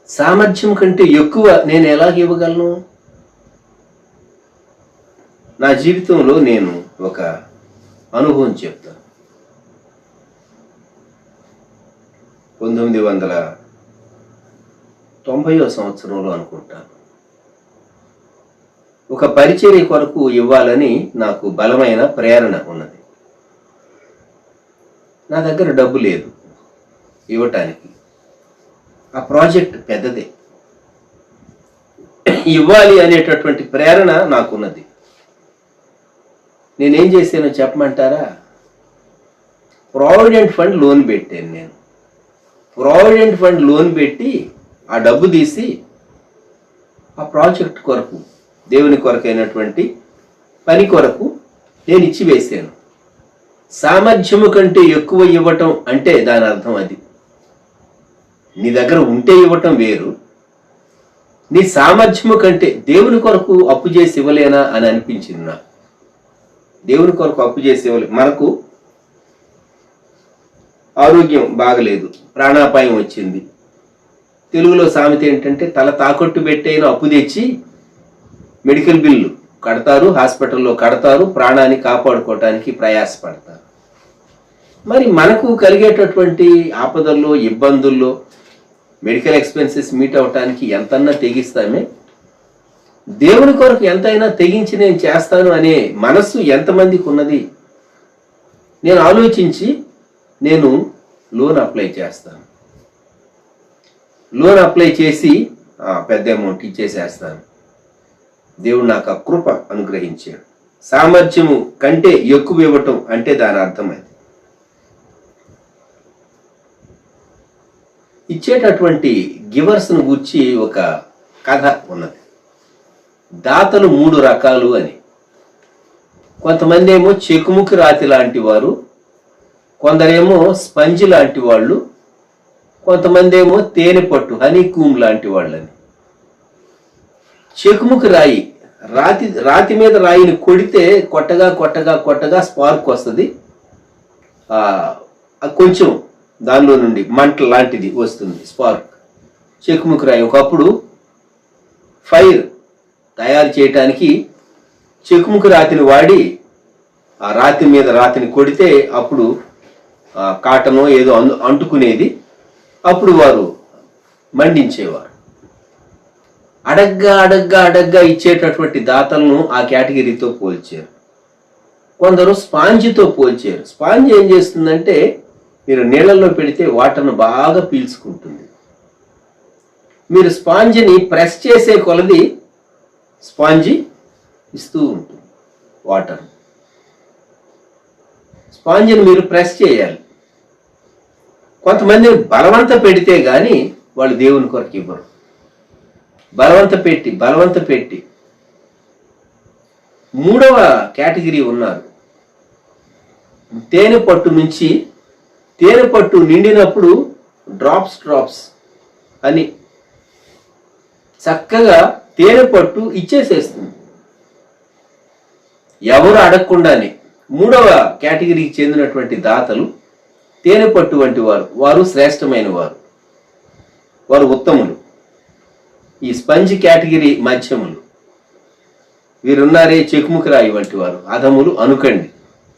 సామర్థ్యం కంటే ఎక్కువ నేను ఎలాగ ఇవ్వగలను? నా జీవితంలో నేను ఒక అనుభవం చెప్తాను. 1990వ సంవత్సరంలో అనుకుంటాను, ఒక పరిచర్య కొరకు ఇవ్వాలని నాకు బలమైన ప్రేరణ ఉన్నది. నా దగ్గర డబ్బు లేదు ఇవ్వటానికి. ఆ ప్రాజెక్ట్ పెద్దదే, ఇవ్వాలి అనేటటువంటి ప్రేరణ నాకున్నది. నేనేం చేశానో చెప్పమంటారా? ప్రావిడెంట్ ఫండ్ లోన్ పెట్టాను. నేను ప్రావిడెంట్ ఫండ్ లోన్ పెట్టి ఆ డబ్బు తీసి ఆ ప్రాజెక్ట్ కొరకు, దేవుని కొరకు అయినటువంటి పని కొరకు నేను ఇచ్చి వేసాను. సామర్థ్యము కంటే ఎక్కువ ఇవ్వటం అంటే దాని అర్థం అది. నీ దగ్గర ఉంటే ఇవ్వటం వేరు, నీ సామర్థ్యము కంటే దేవుని కొరకు అప్పు చేసి ఇవ్వలేనా అని అనిపించింది నాకు. దేవుని కొరకు అప్పు చేసి ఇవ్వలేదు. మనకు ఆరోగ్యం బాగలేదు, ప్రాణాపాయం వచ్చింది. తెలుగులో సామెత ఏంటంటే తల తాకట్టు పెట్టైన అప్పు తెచ్చి మెడికల్ బిల్లు కడతారు, హాస్పిటల్లో కడతారు, ప్రాణాన్ని కాపాడుకోవటానికి ప్రయాసపడతారు. మరి మనకు కలిగేటటువంటి ఆపదల్లో, ఇబ్బందుల్లో మెడికల్ ఎక్స్పెన్సెస్ మీట్ అవటానికి ఎంతన్నా తెగిస్తామే. దేవుని కొరకు ఎంతైనా తెగించి నేను చేస్తాను అనే మనస్సు ఎంతమందికి ఉన్నది? నేను ఆలోచించి నేను లోన్ అప్లై చేస్తాను. లోన్ అప్లై చేసి పెద్ద అమౌంట్ ఇచ్చేసేస్తాను. దేవుడు నాకు ఆ కృప అనుగ్రహించాడు. సామర్థ్యము కంటే ఎక్కువ ఇవ్వటం అంటే దాని అర్థం అది. ఇచ్చేటటువంటి గివర్స్ను గూర్చి ఒక కథ ఉన్నది. దాతలు 3 రకాలు అని. కొంతమంది ఏమో చెకుముకి రాతి లాంటి వారు, కొందరేమో స్పంజ్ లాంటి వాళ్ళు, కొంతమంది ఏమో తేనె పట్టు హనీకూమ్ లాంటి వాళ్ళని. చెకుముకు రాయి, రాతి మీద రాయిని కొడితే కొట్టగా కొట్టగా కొట్టగా స్పార్క్ వస్తుంది, కొంచెం దానిలో నుండి మంట లాంటిది వస్తుంది స్పార్క్. చెకుముకు రాయి ఒకప్పుడు ఫైర్ తయారు చేయటానికి చెకుముకు రాతిని వాడి ఆ రాతి మీద రాతిని కొడితే అప్పుడు కాటనో ఏదో అంటుకునేది, అప్పుడు వారు మండించేవారు. అడగ్గా అడగ్గా అడగ్గా ఇచ్చేటటువంటి దాతలను ఆ కేటగిరీతో పోల్చారు. కొందరు స్పాంజితో పోల్చారు. స్పాంజ్ ఏం చేస్తుందంటే మీరు నీళ్ళల్లో పెడితే వాటర్ను బాగా పీల్చుకుంటుంది. మీరు స్పాంజిని ప్రెస్ చేసే కొలది స్పాంజి ఇస్తూ ఉంటుంది వాటర్. స్పాంజిని మీరు ప్రెస్ చేయాలి. కొంతమంది బలవంత పెడితే కానీ వాళ్ళు దేవుని కొరకు ఇవ్వరు. బలవంత పెట్టి మూడవ కేటగిరీ ఉన్నారు. తేనె పట్టు నుంచి తేనె పట్టు నిండినప్పుడు డ్రాప్స్ అని చక్కగా తేనె పట్టు ఇచ్చేసేస్తుంది ఎవరు అడగకుండానే. మూడవ కేటగిరీకి చెందినటువంటి దాతలు తేనె పట్టు వంటి వారు శ్రేష్టమైన వారు ఉత్తములు. ఈ స్పంజ్ కేటగిరీ మధ్యములు. వీరున్నారే చెకుముకు రాయి వంటి వారు అధములు అనుకండి.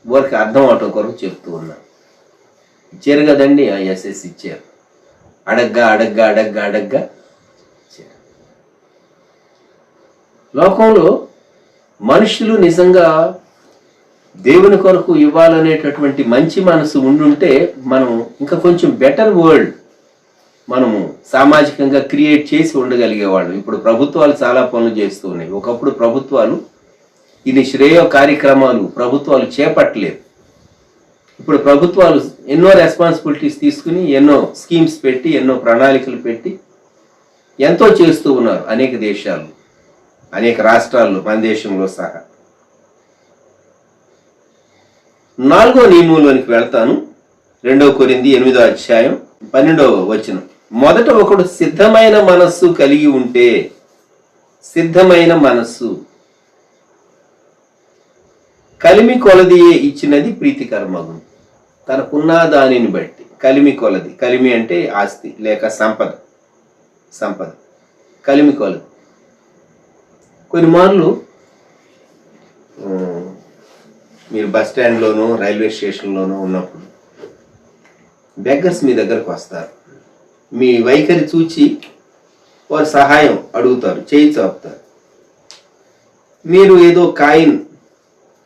వారికి అర్థం అవటం కొరకు చెప్తూ ఉన్నారు. ఇచ్చారు కదండి, ఆ ఎస్ఎస్ ఇచ్చారు. అడగ్గా లోకంలో మనుషులు నిజంగా దేవుని కొరకు ఇవ్వాలనేటటువంటి మంచి మనసు ఉండుంటే మనం ఇంకా కొంచెం బెటర్ వరల్డ్ మనము సామాజికంగా క్రియేట్ చేసి ఉండగలిగేవాళ్ళం. ఇప్పుడు ప్రభుత్వాలు చాలా పనులు చేస్తూ ఉన్నాయి. ఒకప్పుడు ప్రభుత్వాలు ఇన్ని శ్రేయ కార్యక్రమాలు ప్రభుత్వాలు చేపట్టలేదు. ఇప్పుడు ప్రభుత్వాలు ఎన్నో రెస్పాన్సిబిలిటీస్ తీసుకుని ఎన్నో స్కీమ్స్ పెట్టి ఎన్నో ప్రణాళికలు పెట్టి ఎంతో చేస్తూ ఉన్నారు. అనేక దేశాలు, అనేక రాష్ట్రాల్లో, మన దేశంలో సహా. 4వ నియమంలోనికి వెళ్తాను. 2 కొరింథీ 8వ అధ్యాయం 12వ వచనం. మొదట ఒకడు సిద్ధమైన మనస్సు కలిగి ఉంటే, సిద్ధమైన మనస్సు కలిమి కొలదియే ఇచ్చినది ప్రీతికరమగును. తనకున్న దానిని బట్టి కలిమి కొలది. కలిమి అంటే ఆస్తి లేక సంపద. కలిమి కొలది. కొన్ని మార్లు మీరు బస్ స్టాండ్లోనూ రైల్వే స్టేషన్లోనూ ఉన్నప్పుడు బెగ్గర్స్ మీ దగ్గరకు వస్తారు. మీ వైఖరి చూచి వారు సహాయం అడుగుతారు, చేయి చాపుతారు. మీరు ఏదో కాయిన్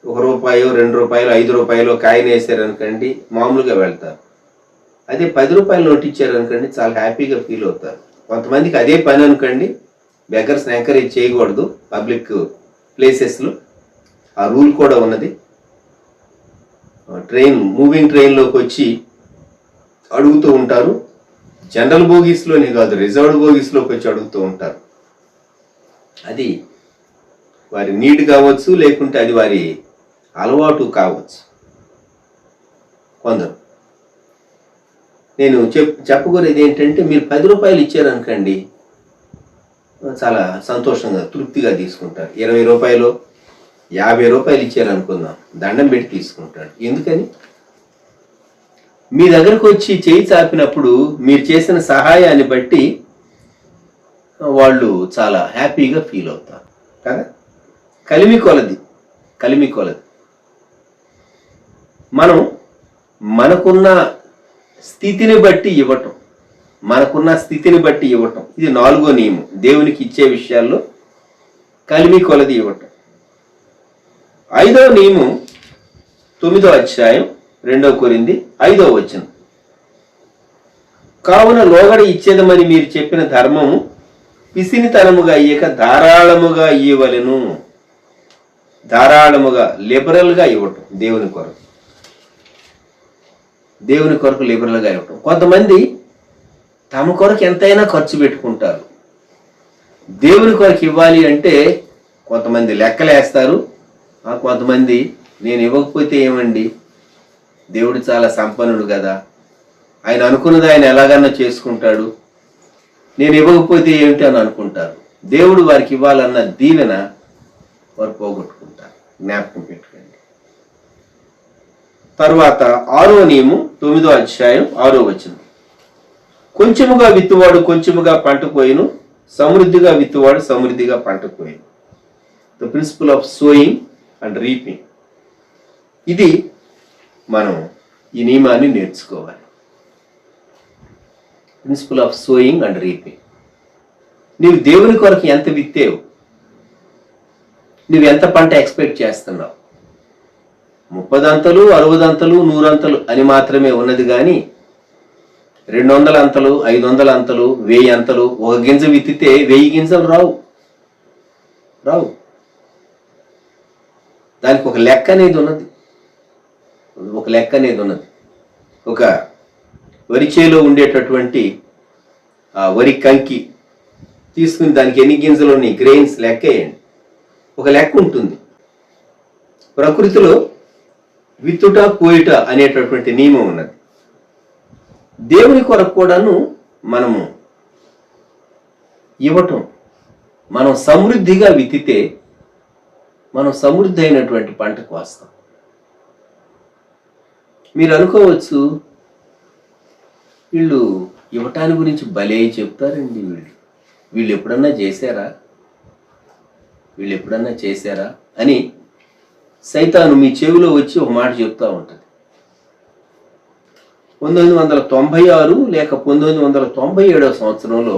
₹1, ₹2, ₹5 కాయిన్ వేసారనుకోండి, మామూలుగా వెళ్తారు. అదే ₹10 నోట్ ఇచ్చారనుకోండి, చాలా హ్యాపీగా ఫీల్ అవుతారు. కొంతమందికి అదే పని అనుకోండి, బెగ్గర్స్ని ఎంకరేజ్ చేయకూడదు పబ్లిక్ ప్లేసెస్లో. ఆ రూల్ కూడా ఉన్నది. మూవింగ్ ట్రైన్లోకి వచ్చి అడుగుతూ ఉంటారు. జనరల్ బోగీస్లోనే కాదు, రిజర్వ్డ్ బోగీస్లోకి వచ్చి అడుగుతూ ఉంటారు. అది వారి నీడ్ కావచ్చు, లేకుంటే అది వారి అలవాటు కావచ్చు. కొందరు నేను చెప్పకూడదు ఏంటంటే, మీరు ₹10 ఇచ్చారనుకోండి, చాలా సంతోషంగా తృప్తిగా తీసుకుంటారు. ₹20, ₹50 ఇచ్చారనుకుందాం, దండం పెట్టి తీసుకుంటాడు. ఎందుకని? మీ దగ్గరకు వచ్చి చేయి చాపినప్పుడు మీరు చేసిన సహాయాన్ని బట్టి వాళ్ళు చాలా హ్యాపీగా ఫీల్ అవుతారు కదా. కలిమి కొలది. మనం మనకున్న స్థితిని బట్టి ఇవ్వటం. ఇది 4వ నియమం. దేవునికి ఇచ్చే విషయాల్లో కలిమి కొలది ఇవ్వటం. 5వ నియమం 9వ అధ్యాయం 2 కొరింథీ 5వ వచనం. కావున లోగడ ఇచ్చేదమని మీరు చెప్పిన ధర్మము పిసినితనముగా అయ్యక ధారాళముగా ఇవ్వవలెను. ధారాళముగా లిబరల్గా ఇవ్వటం. దేవుని కొరకు లిబరల్గా ఇవ్వటం. కొంతమంది తమ కొరకు ఎంతైనా ఖర్చు పెట్టుకుంటారు. దేవుని కొరకు ఇవ్వాలి అంటే కొంతమంది లెక్కలేస్తారు, కొంతమంది నేను ఇవ్వకపోతే ఏమండి, దేవుడు చాలా సంపన్నుడు కదా, ఆయన అనుకున్నది ఆయన ఎలాగన్నా చేసుకుంటాడు, నేను ఇవ్వకపోతే ఏమిటి అని అనుకుంటారు. దేవుడు వారికి ఇవ్వాలన్న దీవెన వారు పోగొట్టుకుంటారు. జ్ఞాపకం పెట్టుకోండి. తర్వాత 6వ నియమం 9వ అధ్యాయం 6వ వచనం. కొంచెముగా విత్తువాడు కొంచెముగా పంట కోయును, సమృద్ధిగా విత్తువాడు సమృద్ధిగా పంట కోయును. The principle of sowing and reaping. ఇది మనం ఈ నియమాన్ని నేర్చుకోవాలి. Principle of sowing and reaping. నీవు దేవుని కొరకు ఎంత విత్తేవు, నువ్వు ఎంత పంట ఎక్స్పెక్ట్ చేస్తున్నావు? 30 అంతలు 60 అంతలు 100 అంతలు అని మాత్రమే ఉన్నది కానీ 200 అంతలు 500 అంతలు 1000 అంతలు, ఒక గింజ విత్తితే 1000 గింజలు రావు. దానికి ఒక లెక్క అనేది ఉన్నది. ఒక వరి చేలో ఉండేటటువంటి ఆ వరి కంకి తీసుకుని దానికి ఎన్ని గింజలు ఉన్నాయి, గ్రెయిన్స్ లెక్క వేయండి. ఒక లెక్క ఉంటుంది. ప్రకృతిలో విత్తుట కోయుట అనేటటువంటి నియమం ఉన్నది. దేవుని కొరకు కూడాను మనము ఇవ్వటం, మనం సమృద్ధిగా విత్తితే మనం సమృద్ధి అయినటువంటి పంటకు వస్తాం. మీరు అనుకోవచ్చు, వీళ్ళు ఇవ్వటాన్ని గురించి భలే చెప్తారండి, వీళ్ళు ఎప్పుడన్నా చేశారా అని సైతాను మీ చెవిలో వచ్చి ఒక మాట చెప్తూ ఉంటుంది. 1996 లేక 1997 సంవత్సరంలో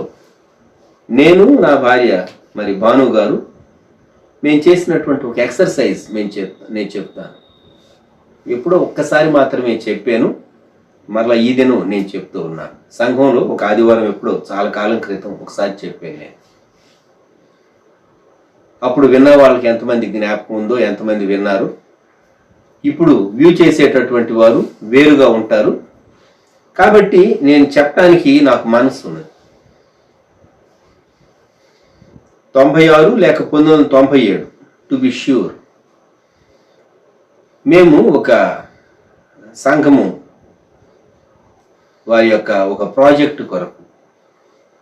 నేను, నా భార్య మరి భాను గారు మేము చేసినటువంటి ఒక ఎక్సర్సైజ్ నేను చెప్తాను. ఎప్పుడో ఒక్కసారి మాత్రమే చెప్పాను, మరలా ఈ దినం నేను చెప్తూ ఉన్నాను. సంఘంలో ఒక ఆదివారం ఎప్పుడో చాలా కాలం క్రితం ఒకసారి చెప్పాను నేను. అప్పుడు విన్న వాళ్ళకి ఎంతమంది జ్ఞాపకం ఉందో, ఎంతమంది విన్నారు. ఇప్పుడు వ్యూ చేసేటటువంటి వారు వేరుగా ఉంటారు కాబట్టి నేను చెప్పడానికి నాకు మనసు ఉన్నది. 96 లేక 1997 టు బి ష్యూర్, మేము ఒక సంఘము వారి యొక్క ఒక ప్రాజెక్టు కొరకు,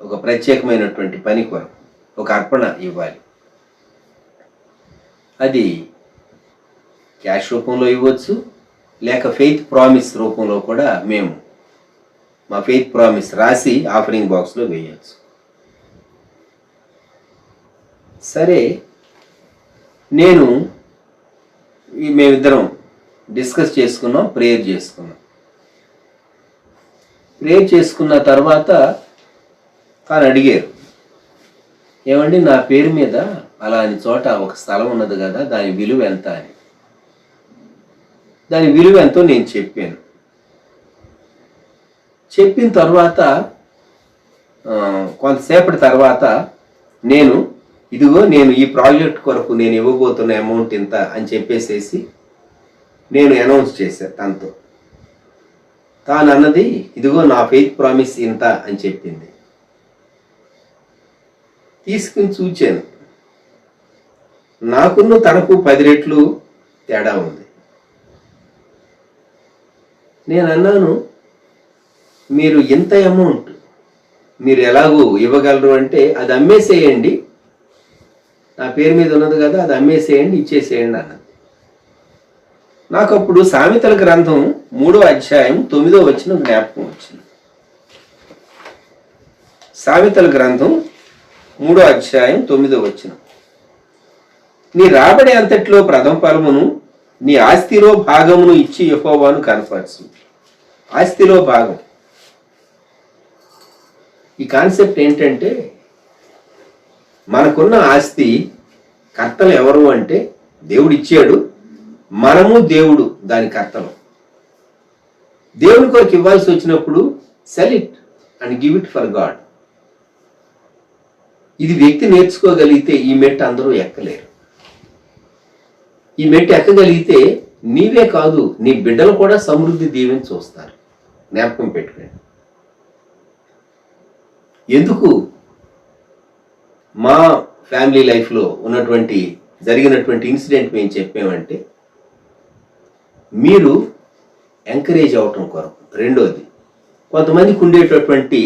ఒక ప్రత్యేకమైనటువంటి పని కొరకు ఒక అర్పణ ఇవ్వాలి. అది క్యాష్ రూపంలో ఇవ్వచ్చు, లేక ఫెయిత్ ప్రామిస్ రూపంలో కూడా మేము మా ఫెయిత్ ప్రామిస్ రాసి ఆఫరింగ్ బాక్స్లో వేయచ్చు. సరే, మేమిద్దరం డిస్కస్ చేసుకున్నాం, ప్రేయర్ చేసుకున్న తర్వాత తాను అడిగారు, ఏమండి నా పేరు మీద అలా అని చోట ఒక స్థలం ఉన్నది కదా, దాని విలువ ఎంత అని. దాని విలువ ఎంతో నేను చెప్పాను. చెప్పిన తర్వాత కొంతసేపటి తర్వాత నేను ఈ ప్రాజెక్ట్ కొరకు నేను ఇవ్వబోతున్న అమౌంట్ ఇంత అని చెప్పేసేసి నేను అనౌన్స్ చేశాను తనతో. తాను అన్నది, ఇదిగో నా ఫెయిత్ ప్రామిస్ ఇంత అని చెప్పింది. తీసుకుని చూచాను, నాకున్న తనకు 10 రెట్లు తేడా ఉంది. నేను అన్నాను, మీరు ఇంత అమౌంట్ మీరు ఎలాగూ ఇవ్వగలరు అంటే అది అమ్మేసేయండి, నా పేరు మీద ఉన్నది కదా, అది అమ్మేసేయండి, ఇచ్చేసేయండి అన్నది. నాకు అప్పుడు సామెతల గ్రంథం 3వ అధ్యాయం 9వ వచనం జ్ఞాపకం వచ్చింది. సామెతల గ్రంథం 3వ అధ్యాయం 9వ వచనం. నీ రాబడి అంతట్లో ప్రథమ ఫలమును నీ ఆస్తిలో భాగమును ఇచ్చి యెహోవాను కనపరచు. ఆస్తిలో భాగం. ఈ కాన్సెప్ట్ ఏంటంటే, మనకున్న ఆస్తి కర్తలు ఎవరు అంటే దేవుడు ఇచ్చాడు, మనము దేవుడు దాని కర్తలు. దేవుని కొరకు ఇవ్వాల్సి వచ్చినప్పుడు sell it and give it for God. ఇది వ్యక్తి నేర్చుకోగలిగితే ఈ మెట్టు అందరూ ఎక్కలేరు. ఈ మెట్టు ఎక్కగలిగితే నీవే కాదు, నీ బిడ్డలు కూడా సమృద్ధి దీవెని చూస్తారు. జ్ఞాపకం పెట్టుకోండి. ఎందుకు మా ఫ్యామిలీ లైఫ్లో జరిగినటువంటి ఇన్సిడెంట్ మేము చెప్పామంటే, మీరు ఎంకరేజ్ అవటం కొరకు. రెండోది, కొంతమందికి ఉండేటటువంటి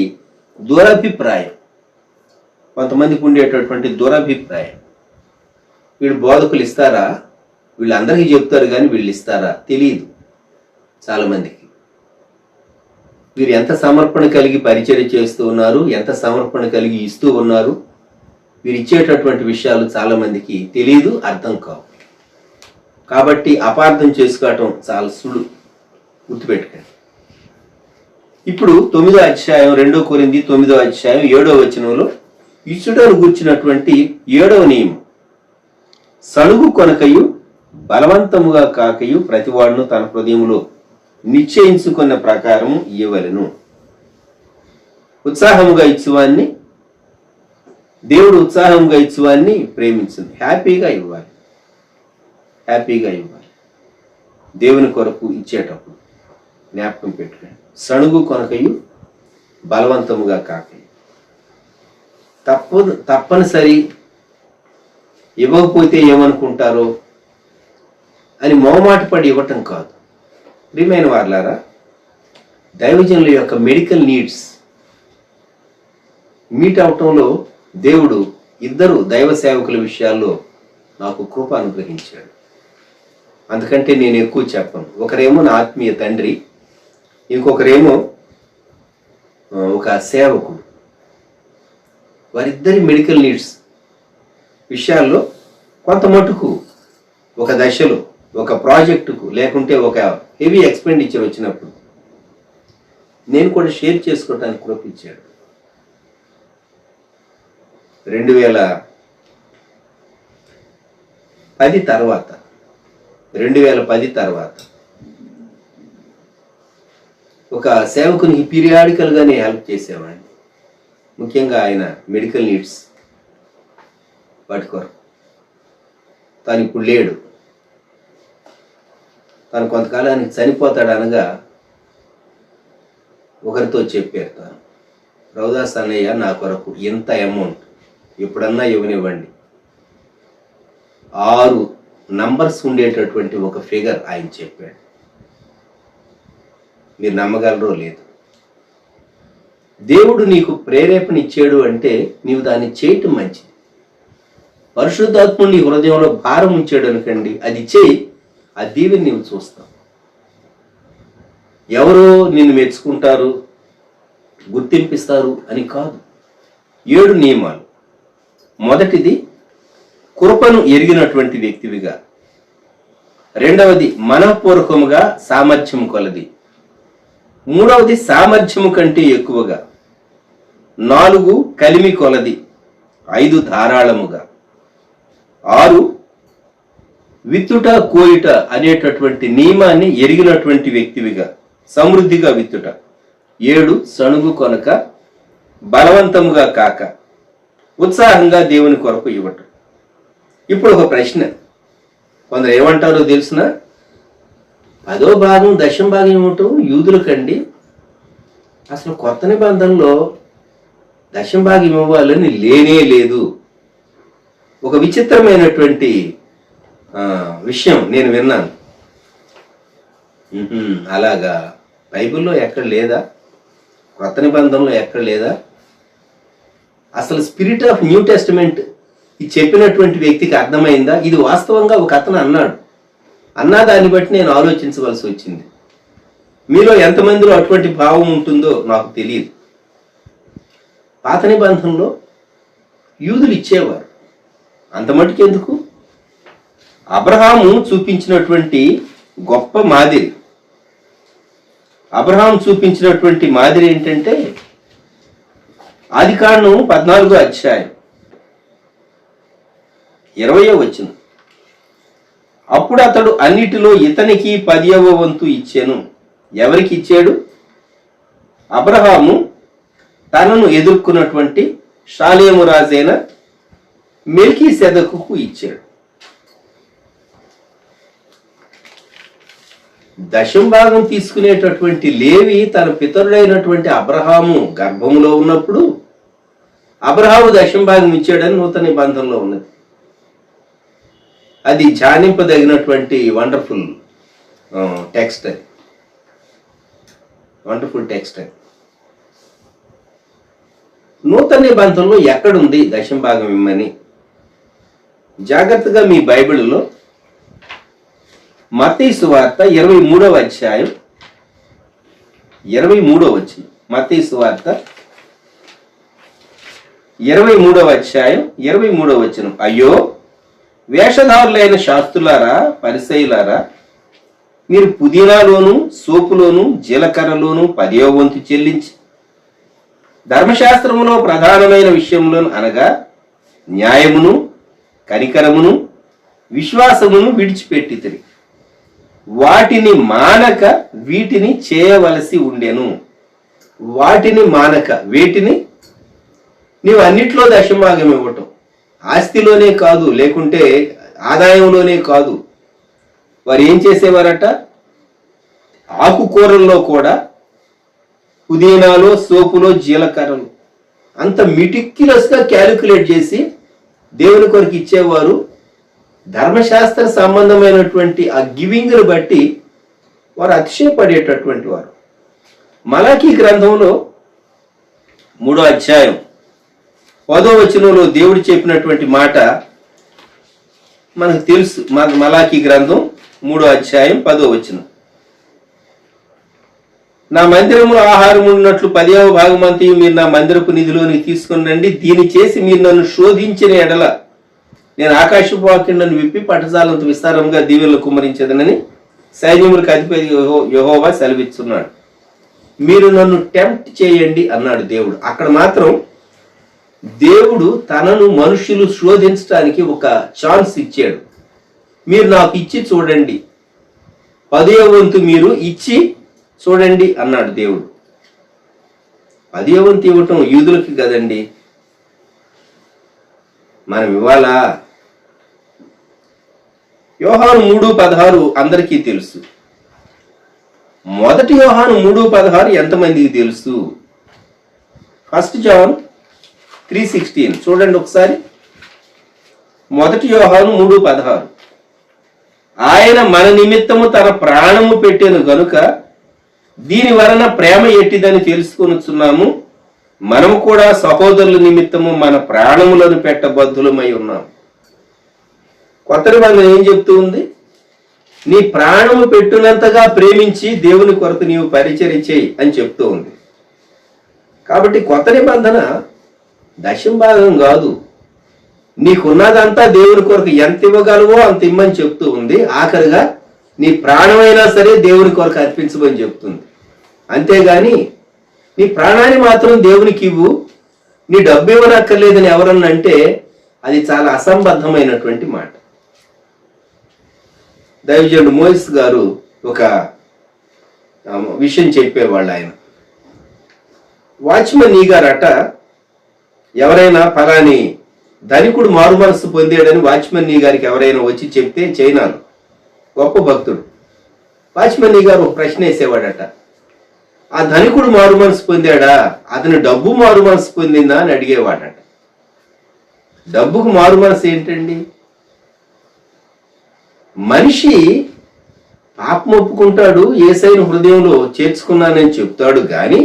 దురభిప్రాయం. వీళ్ళు బోధకులు ఇస్తారా, వీళ్ళందరికీ చెప్తారు కానీ వీళ్ళు ఇస్తారా తెలియదు చాలామందికి. వీరు ఎంత సమర్పణ కలిగి పరిచర్య చేస్తూ ఉన్నారు, ఎంత సమర్పణ కలిగి ఇస్తూ ఉన్నారు, వీరు ఇచ్చేటటువంటి విషయాలు చాలామందికి తెలియదు, అర్థం కావు. కాబట్టి అపార్థం చేసుకోవటం చాలా సులువు, గుర్తుపెట్టుకోండి. ఇప్పుడు 9వ అధ్యాయం 2 కొరింథీ 9వ అధ్యాయం 7వ వచనంలో ఇచ్చుటను గూర్చినటువంటి 7వ నియమం, సణుగు కొనకయు బలవంతముగా కాకయు ప్రతివాడును తన హృదయములో నిశ్చయించుకున్న ప్రకారము ఇవ్వవలెను. ఉత్సాహముగా ఇచ్చువాన్ని, దేవుడు ఉత్సాహంగా ఇచ్చువాన్ని ప్రేమించింది. హ్యాపీగా ఇవ్వాలి. దేవుని కొరకు ఇచ్చేటప్పుడు జ్ఞాపకం పెట్టుకోండి. సణుగు కొనకయు బలవంతముగా కాకయు. తప్పనిసరి ఇవ్వకపోతే ఏమనుకుంటారో అని మొహమాట పడి ఇవ్వటం కాదు. ప్రియమైన వారలారా, దైవజనుల యొక్క మెడికల్ నీడ్స్ మీట్ అవటంలో దేవుడు 2 దైవ సేవకుల విషయాల్లో నాకు కృప అనుగ్రహించాడు. అందుకంటే నేను ఎక్కువ చెప్పను. ఒకరేమో నా ఆత్మీయ తండ్రి, ఇంకొకరేమో ఒక సేవకుడు. వారిద్దరి మెడికల్ నీడ్స్ విషయాల్లో కొంత మటుకు ఒక దశలో, ఒక ప్రాజెక్టుకు, లేకుంటే ఒక హెవీ ఎక్స్పెండిచర్ వచ్చినప్పుడు నేను కూడా షేర్ చేసుకోవటానికి కృపించాడు. 2010 తర్వాత ఒక సేవకునికి పీరియాడికల్గానే హెల్ప్ చేసేవాడిని. ముఖ్యంగా ఆయన మెడికల్ నీడ్స్ వాటి కొరకు. తను ఇప్పుడు లేడు, తను కొంతకాలానికి చనిపోతాడు అనగా ఒకరితో చెప్పారు, తాను రవిదాస్ అన్నయ్య నా కొరకు ఇంత అమౌంట్ ఎప్పుడన్నా ఇవ్వనివ్వండి. 6 నంబర్స్ ఉండేటటువంటి ఒక ఫిగర్ ఆయన చెప్పాడు. మీరు నమ్మగలరో లేదు. దేవుడు నీకు ప్రేరేపణ ఇచ్చాడు అంటే నీవు దాన్ని చేయటం మంచిది. పరిశుద్ధాత్ముడు నీ హృదయంలో భారం ఉంచాడు అనుకోండి, అది చేయి, ఆ దీవెని నీవు చూస్తావు. ఎవరో నిన్ను మెచ్చుకుంటారు, గుర్తింపిస్తారు అని కాదు. 7 నియమాలు. మొదటిది, కృపను ఎరిగినటువంటి వ్యక్తివిగా. రెండవది, మనఃపూర్వకముగా సామర్థ్యము కొలది. మూడవది, సామర్థ్యము కంటే ఎక్కువగా. 4 కలిమి కొలది. 5 ధారాళముగా. 6 విత్తుట కోయుట అనేటటువంటి నియమాన్ని ఎరిగినటువంటి వ్యక్తివిగా, సమృద్ధిగా విత్తుట. 7 సణుగు కొనక, బలవంతముగా కాక, ఉత్సాహంగా దేవుని కొరకు ఇవ్వటం. ఇప్పుడు ఒక ప్రశ్న, కొందరు ఏమంటారో తెలుసిన, 10వ భాగం 10వ భాగం ఇవ్వటం యూదులకండి, అసలు కొత్త నిబంధనలో 10వ భాగం ఇవ్వాలని లేనే లేదు. ఒక విచిత్రమైనటువంటి విషయం నేను విన్నాను. అలాగా బైబిల్లో ఎక్కడ లేదా, కొత్త నిబంధనలో ఎక్కడ లేదా? అసలు స్పిరిట్ ఆఫ్ న్యూ టెస్టిమెంట్ ఇది చెప్పినటువంటి వ్యక్తికి అర్థమైందా? ఇది వాస్తవంగా ఒక అతను అన్నా దాన్ని బట్టి నేను ఆలోచించవలసి వచ్చింది. మీలో ఎంతమందిలో అటువంటి భావం ఉంటుందో నాకు తెలియదు. పాత నిబంధనలో యూదులు ఇచ్చేవారు, అంత మటుకు ఎందుకు? అబ్రహాము చూపించినటువంటి గొప్ప మాదిరి, అబ్రహాం చూపించినటువంటి మాదిరి ఏంటంటే, ఆదికాండం 14వ అధ్యాయం 20వ వచనం, అప్పుడు అతడు అన్నిటిలో ఇతనికి 10వ వంతు ఇచ్చాను. ఎవరికి ఇచ్చాడు? అబ్రహాము తనను ఎదుర్కొన్నటువంటి షాలేము రాజైన మెల్కీసెదెకుకు ఇచ్చాడు. 10వ భాగం తీసుకునేటటువంటి లేవి తన పితరుడైనటువంటి అబ్రహాము గర్భంలో ఉన్నప్పుడు అబ్రహాము 10వ భాగం ఇచ్చాడని నూతన నిబంధనలో ఉన్నది. అది ధ్యానింపదగినటువంటి వండర్ఫుల్ టెక్స్ట్. అది వండర్ఫుల్ టెక్స్ట్. నూతన నిబంధనలో ఎక్కడుంది దశమ భాగం ఇమ్మని? జాగ్రత్తగా మీ బైబిల్లో మత్తయి సువార్త 23వ అధ్యాయం 23వ వచనం. మత్తయి సువార్త 23వ అధ్యాయం 23వ వచనం. అయ్యో వేషధారులైన శాస్త్రులారా, పరిసయ్యులారా, మీరు పుదీనాలోను సోపులోను జీలకర్రలోను 10వ వంతు చెల్లించి ధర్మశాస్త్రములో ప్రధానమైన విషయములను అనగా న్యాయమును, కనికరమును, విశ్వాసమును విడిచిపెట్టితిరి. వాటిని మానక వీటిని చేయవలసి ఉండెను. వాటిని మానక వేటిని? నీవు అన్నిట్లో దశమభాగం ఇవ్వటం. ఆస్తిలోనే కాదు, లేకుంటే ఆదాయంలోనే కాదు. వారు ఏం చేసేవారట? ఆకుకూరల్లో కూడా పుదీనాలో, సోపులో, జీలకర్రలు అంత మిటిక్యులస్గా క్యాలిక్యులేట్ చేసి దేవుని కొరకు ఇచ్చేవారు. ధర్మశాస్త్ర సంబంధమైనటువంటి ఆ గివింగ్ను బట్టి వారు అతిశయపడేటటువంటి వారు. మలాకీ గ్రంథంలో 3వ అధ్యాయం 10వ వచనంలో దేవుడు చెప్పినటువంటి మాట మనకు తెలుసు. మలాకీ గ్రంథం 3వ అధ్యాయం 10వ వచనం. నా మందిరములో ఆహారం ఉన్నట్లు 10వ భాగమంతి మీరు నా మందిరపు నిధిలోనికి తీసుకుని రండి. దీని చేసి మీరు నన్ను శోధించిన ఎడల నేను ఆకాశపు వాకిళ్లను విప్పి పట్టజాలంత విస్తారంగా దీవెనలు కుమ్మరించదనని సైన్యములకు అధిపతి యెహోవా సెలవిస్తున్నాడు. మీరు నన్ను టెంప్ట్ చేయండి అన్నాడు దేవుడు. అక్కడ మాత్రం దేవుడు తనను మనుషులు శోధించడానికి ఒక ఛాన్స్ ఇచ్చాడు. మీరు నాకు ఇచ్చి చూడండి, 10వ వంతు మీరు ఇచ్చి చూడండి అన్నాడు దేవుడు. 10వ వంతు ఇవ్వటం యూదులకి కదండి, మనం ఇవ్వాలా? యోహాను 3:16 అందరికీ తెలుసు. మొదటి యోహాను 3:16 ఎంతమందికి తెలుసు? 1 జాన్ 3:16 చూడండి ఒకసారి. మొదటి యోహాను 3:16 ఆయన మన నిమిత్తము తన ప్రాణము పెట్టెను గనుక దీని వలన ప్రేమ ఎట్టిదని తెలుసుకొనుచున్నాము. మనము కూడా సహోదరుల నిమిత్తము మన ప్రాణములను పెట్టబద్ధులమై ఉన్నాం. కొత్త నిబంధన ఏం చెప్తూ ఉంది? నీ ప్రాణము పెట్టునంతగా ప్రేమించి దేవుని కొరకు నీవు పరిచర్య చేయి అని చెప్తూ ఉంది. కాబట్టి కొత్త నిబంధన దశమ భాగం కాదు, నీకున్నదంతా దేవుని కొరకు ఎంత ఇవ్వగలవో అంత ఇమ్మని చెప్తూ ఉంది. ఆఖరిగా నీ ప్రాణమైనా సరే దేవుని కొరకు అర్పించమని చెప్తుంది. అంతేగాని నీ ప్రాణాన్ని మాత్రం దేవునికి ఇవ్వు, నీ డబ్బు ఇవ్వనక్కర్లేదని ఎవరన్నా అంటే అది చాలా అసంబద్ధమైనటువంటి మాట. దైవజనుడు మోయిస్ గారు ఒక విషయం చెప్పేవాళ్ళు. ఆయన వాచ్మెన్ ఈ గారట, ఎవరైనా ఫలాని ధనికుడు మారు మనసు పొందాడని వాచ్మెన్ ఈ గారికి ఎవరైనా వచ్చి చెప్తే, చైనాలో గొప్ప భక్తుడు వాచ్మెన్ ఈ గారు ఒక ప్రశ్న వేసేవాడట, ఆ ధనికుడు మారు మనసు పొందాడా, అతని డబ్బు మారు మనసు పొందిందా అని అడిగేవాడట. డబ్బుకు మారు మనసు ఏంటండి? మనిషి పాపం ఒప్పుకుంటాడు, యేసయ్యను హృదయంలో చేర్చుకున్నానని చెప్తాడు, కానీ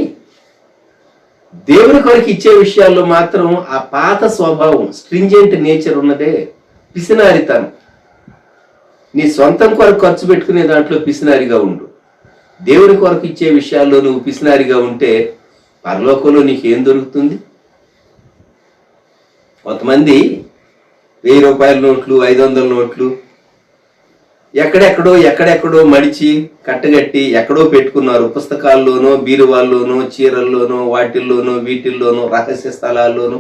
దేవుని కొరకు ఇచ్చే విషయాల్లో మాత్రం ఆ పాత స్వభావం, స్ట్రింజెంట్ నేచర్ ఉన్నదే, పిసినారితనం. నీ సొంతం కొరకు ఖర్చు పెట్టుకునే దాంట్లో పిసినారిగా ఉండు. దేవుని కొరకు ఇచ్చే విషయాల్లో నువ్వు పిసినారిగా ఉంటే పరలోకంలో నీకేం దొరుకుతుంది? కొంతమంది 1000 రూపాయల నోట్లు, 500 నోట్లు ఎక్కడెక్కడో మడిచి కట్టగట్టి ఎక్కడో పెట్టుకున్నారు. పుస్తకాల్లోనో, బీరువాల్లోనో, చీరల్లోనో, వాటిల్లోనో, వీటిల్లోనో, రహస్య స్థలాల్లోనో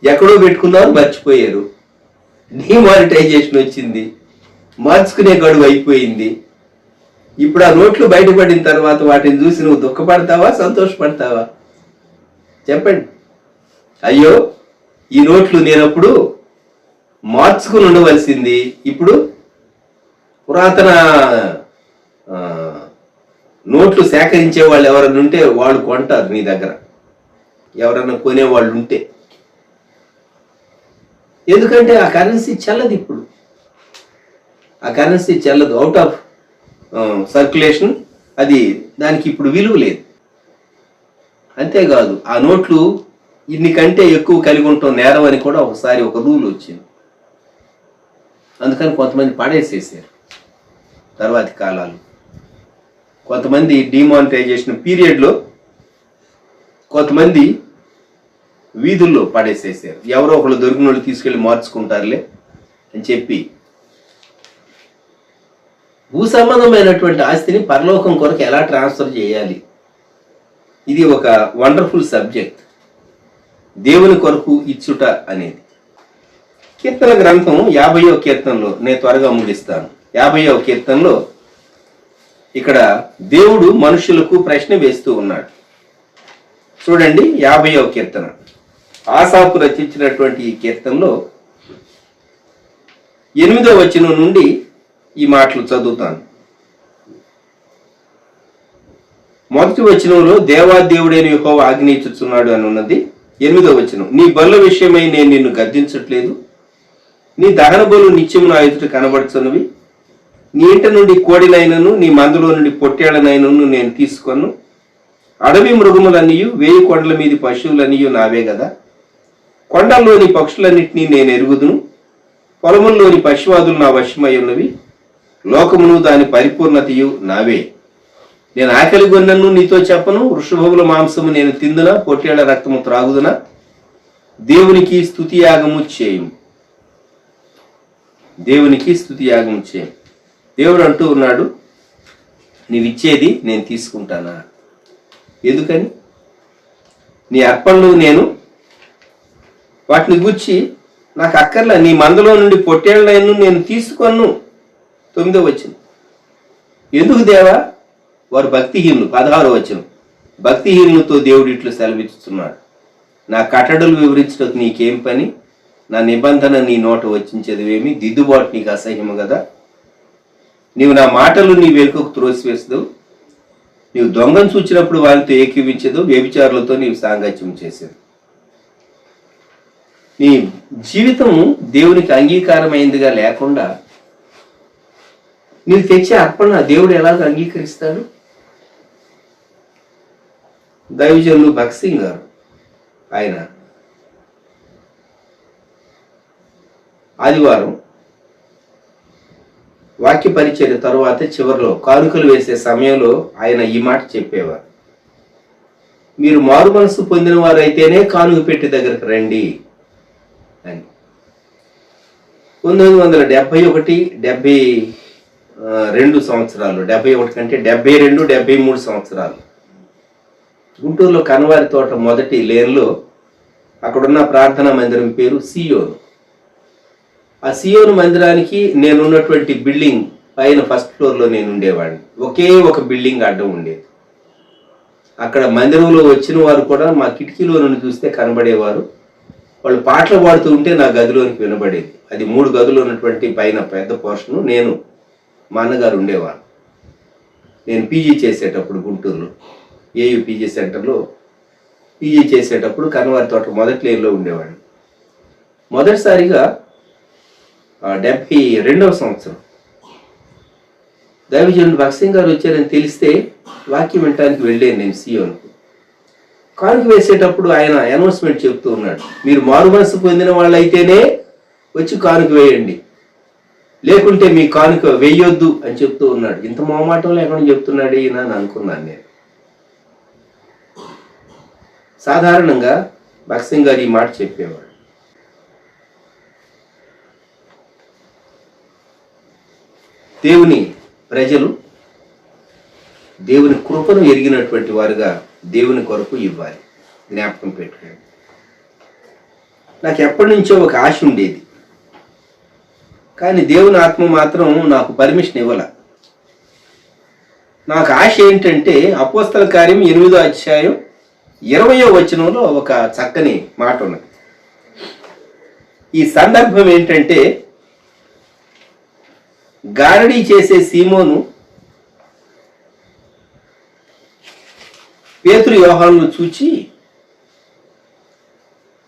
ఎక్కడో పెట్టుకున్నారు, మర్చిపోయారు. డిమానిటైజేషన్ వచ్చింది, మార్చుకునే గడువు అయిపోయింది. ఇప్పుడు ఆ నోట్లు బయటపడిన తర్వాత వాటిని చూసి నువ్వు దుఃఖపడతావా, సంతోషపడతావా? చెప్పండి. అయ్యో ఈ నోట్లు నేనప్పుడు మార్చుకుని ఉండవలసింది, ఇప్పుడు పురాతన నోట్లు సేకరించే వాళ్ళు ఎవరైనా ఉంటే వాళ్ళు కొంటారు నీ దగ్గర, ఎవరైనా కొనేవాళ్ళు ఉంటే. ఎందుకంటే ఆ కరెన్సీ చెల్లదు, ఇప్పుడు ఆ కరెన్సీ చెల్లదు, అవుట్ ఆఫ్ సర్క్యులేషన్, అది దానికి ఇప్పుడు విలువ లేదు. అంతేకాదు ఆ నోట్లు ఇన్ని కంటే ఎక్కువ కలిగి ఉంటాం నేరం అని కూడా ఒకసారి ఒక రూల్ వచ్చింది. అందుకని కొంతమంది పడేసేసారు. తర్వాతి కాలాలు కొంతమంది డిమానిటైజేషన్ పీరియడ్లో కొంతమంది వీధుల్లో పడేసేసారు. ఎవరో ఒకళ్ళు దొరికిన వాళ్ళు తీసుకెళ్ళి మార్చుకుంటారులే అని చెప్పి భూ సంబంధమైనటువంటి ఆస్తిని పరలోకం కొరకు ఎలా ట్రాన్స్ఫర్ చేయాలి, ఇది ఒక వండర్ఫుల్ సబ్జెక్ట్. దేవుని కొరకు ఇచ్చుట అనేది కీర్తన గ్రంథం 50వ కీర్తనలో, నేను త్వరగా ముగిస్తాను. 50వ కీర్తనలో ఇక్కడ దేవుడు మనుషులకు ప్రశ్న వేస్తూ ఉన్నాడు. చూడండి 50వ కీర్తన. ఆసాపు రచించినటువంటి ఈ కీర్తనలో 8వ వచనం నుండి ఈ మాటలు చదువుతాను. మొదటి వచనంలో దేవాదేవుడైన యెహోవా ఆజ్ఞయించుచున్నాడు అని ఉన్నది. 8వ వచనం, నీ బలుల విషయమై నేను నిన్ను గద్దించట్లేదు, నీ దహన బలు నిత్యము నా ఎదుట కనబడుచున్నవి. నీ ఇంట నుండి కోడినైనను నీ మందులో నుండి పొట్టేళ్లనైనను నేను తీసుకొను. అడవి మృగములన్నీయు 1000 కొండల మీది పశువులన్నీయు నావే కదా. కొండల్లోని పక్షులన్నింటినీ నేను ఎరుగుదును. పొలముల్లోని పశువాదులు నా వశమై ఉన్నవి. లోకమును దాని పరిపూర్ణతయు నావే. నేను ఆకలి గొన్నను నీతో చెప్పను, వృషభముల మాంసము నేను తిందునా, పొట్టేళ్ల రక్తము త్రాగుదునా. దేవునికి స్తుతి యాగము చేయము, దేవునికి స్తుతి యాగము చేయము. దేవుడు అంటూ ఉన్నాడు, నీవిచ్చేది నేను తీసుకుంటానా? ఎందుకని? నీ అర్పణలు నేను వాటిని గుచ్చి నాకు అక్కర్లా, నీ మందలో నుండి పొట్టేళ్లను నేను తీసుకొను. 9వ వచనం, ఎందుకు దేవా? వారు భక్తిహీనులు. 16వ వచనం, భక్తిహీనులతో దేవుడు ఇట్లు సెలవిస్తున్నాడు, నా కట్టడలు వివరించడానికి నీకేం పని? నా నిబంధన నీ నోట వచ్చించేదివేమి? దిద్దుబాటు నీకు అసహ్యము కదా. నీవు నా మాటలు నీ వెనుకకు త్రోసివేస్తావు. నీవు దొంగను చూచినప్పుడు వారితో ఏకీవించదు, వ్యభిచారులతో నీవు సాంగత్యం చేసేది. నీ జీవితం దేవునికి అంగీకారమైందిగా లేకుండా నీవు తెచ్చే అర్పణ దేవుడు ఎలాగ అంగీకరిస్తాడు? దైవజనులు భగత్ సింగ్ గారు, ఆయన ఆదివారం వాక్య పరిచర్య తరువాత చివరిలో కానుకలు వేసే సమయంలో ఆయన ఈ మాట చెప్పేవారు, మీరు మారు మనసు పొందిన వారైతేనే కానుక పెట్టి దగ్గరకు రండి అని. 1971, 72 సంవత్సరాలు, 71 కంటే 72, 73 సంవత్సరాలు గుంటూరులో కనవారి తోట మొదటి లేన్లో అక్కడున్న ప్రార్థనా మందిరం పేరు సియోను. ఆ సియోను మందిరానికి నేనున్నటువంటి బిల్డింగ్ పైన ఫస్ట్ ఫ్లోర్లో నేను ఉండేవాడిని. ఒకే ఒక బిల్డింగ్ అడ్డం ఉండేది. అక్కడ మందిరంలో వచ్చిన వారు కూడా మా కిటికీలో నుండి చూస్తే కనబడేవారు. వాళ్ళు పాటలు పాడుతూ ఉంటే నా గదిలోనికి వినబడేది. అది 3 గదులు ఉన్నటువంటి పైన పెద్ద పోర్షను. నేను మా అన్నగారు ఉండేవారు. నేను పీజీ చేసేటప్పుడు గుంటూరులో ఏయూ పీజీ సెంటర్లో పీజీ చేసేటప్పుడు కనవారి తోట మొదటి లేన్లో ఉండేవాడిని. మొదటిసారిగా 72వ సంవత్సరం దైవజనుడు భగత్ సింగ్ గారు వచ్చారని తెలిస్తే వాక్యం వినటానికి వెళ్ళాను నేను సియోనుకు. కానుక వేసేటప్పుడు ఆయన అనౌన్స్మెంట్ చెప్తూ ఉన్నాడు, మీరు మారు మనసు పొందిన వాళ్ళైతేనే వచ్చి కానుక వేయండి, లేకుంటే మీ కానుక వేయొద్దు అని చెప్తూ ఉన్నాడు. ఇంత మొహమాటం లేకుండా చెప్తున్నాడు ఈయన అని అనుకున్నాను నేను. సాధారణంగా భగత్ సింగ్ గారు ఈ మాట చెప్పేవాడు. దేవుని ప్రజలు దేవుని కృపను ఎరిగినటువంటి వారుగా దేవుని కొరకు ఇవ్వాలి. జ్ఞాపకం పెట్టుకోండి. నాకు ఎప్పటి నుంచో ఒక ఆశ ఉండేది, కానీ దేవుని ఆత్మ మాత్రం నాకు పర్మిషన్ ఇవ్వాల. నాకు ఆశ ఏంటంటే అపోస్తల కార్యం 8వ అధ్యాయం 20వ వచనంలో ఒక చక్కని మాట ఉన్నది. ఈ సందర్భం ఏంటంటే గారడీ చేసే సీమోను పేతురు యోహానును చూచి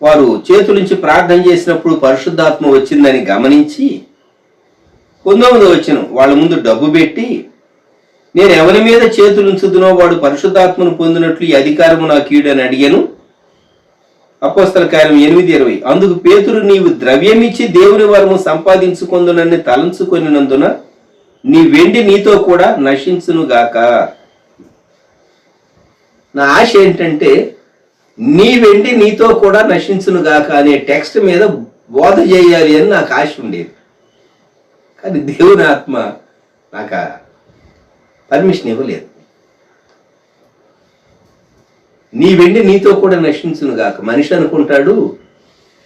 వారు చేతుల నుంచి ప్రార్థన చేసినప్పుడు పరిశుద్ధాత్మ వచ్చిందని గమనించి 19వ వచనం వాళ్ళ ముందు డబ్బు పెట్టి నేను ఎవరి మీద చేతులు ఉంచుదునో వాడు పరిశుద్ధాత్మను పొందినట్లు ఈ అధికారము నాకు ఈడని అడిగాను. అపోస్తల కార్యం 8:20. అందుకు పేతురు, నీవు ద్రవ్యమిచ్చి దేవుని వరము సంపాదించుకొందునని తలంచుకొనినందున నీ వెండి నీతో కూడా నశించునుగాక. నా ఆశ ఏంటంటే నీ వెండి నీతో కూడా నశించునుగాక అనే టెక్స్ట్ మీద బోధ చేయాలి అని నాకు ఆశ ఉండేది. కానీ దేవుని ఆత్మ నాకు పర్మిషన్ ఇవ్వలేదు. నీ వెండి నీతో కూడా నశించునుగాక. మనిషి అనుకుంటాడు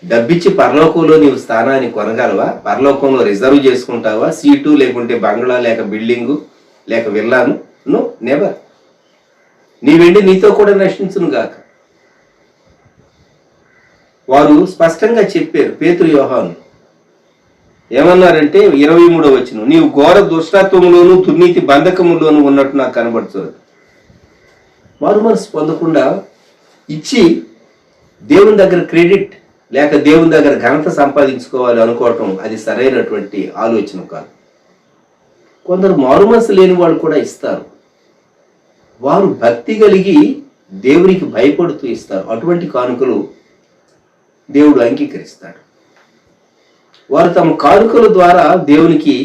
డబ్బిచ్చి పరలోకంలో నీవు స్థానాన్ని కొనగలవా, పరలోకంలో రిజర్వ్ చేసుకుంటావా, సీటు లేకుంటే బంగ్లా లేక బిల్డింగు లేక విల్లాను. No, never. నీ వెండి నీతో కూడా నశించునుగాక. వారు స్పష్టంగా చెప్పారు. పేతురు యోహాను ఏమన్నారంటే 23వ వచనం, నీవు ఘోర దుష్టత్వములోను దుర్నీతి బంధకములోను ఉన్నట్టు నాకు కనబడుతుంది. వారు మనసు పొందకుండా ఇచ్చి దేవుని దగ్గర క్రెడిట్ లేక దేవుని దగ్గర ఘనత సంపాదించుకోవాలి అనుకోవటం అది సరైనటువంటి ఆలోచన కాదు. కొందరు మారు మనసు లేని వాళ్ళు కూడా ఇస్తారు. వారు భక్తి కలిగి దేవునికి భయపడుతూ ఇస్తారు. అటువంటి కానుకలు దేవుడు అంగీకరిస్తాడు. వారు తమ కానుకల ద్వారా దేవునికి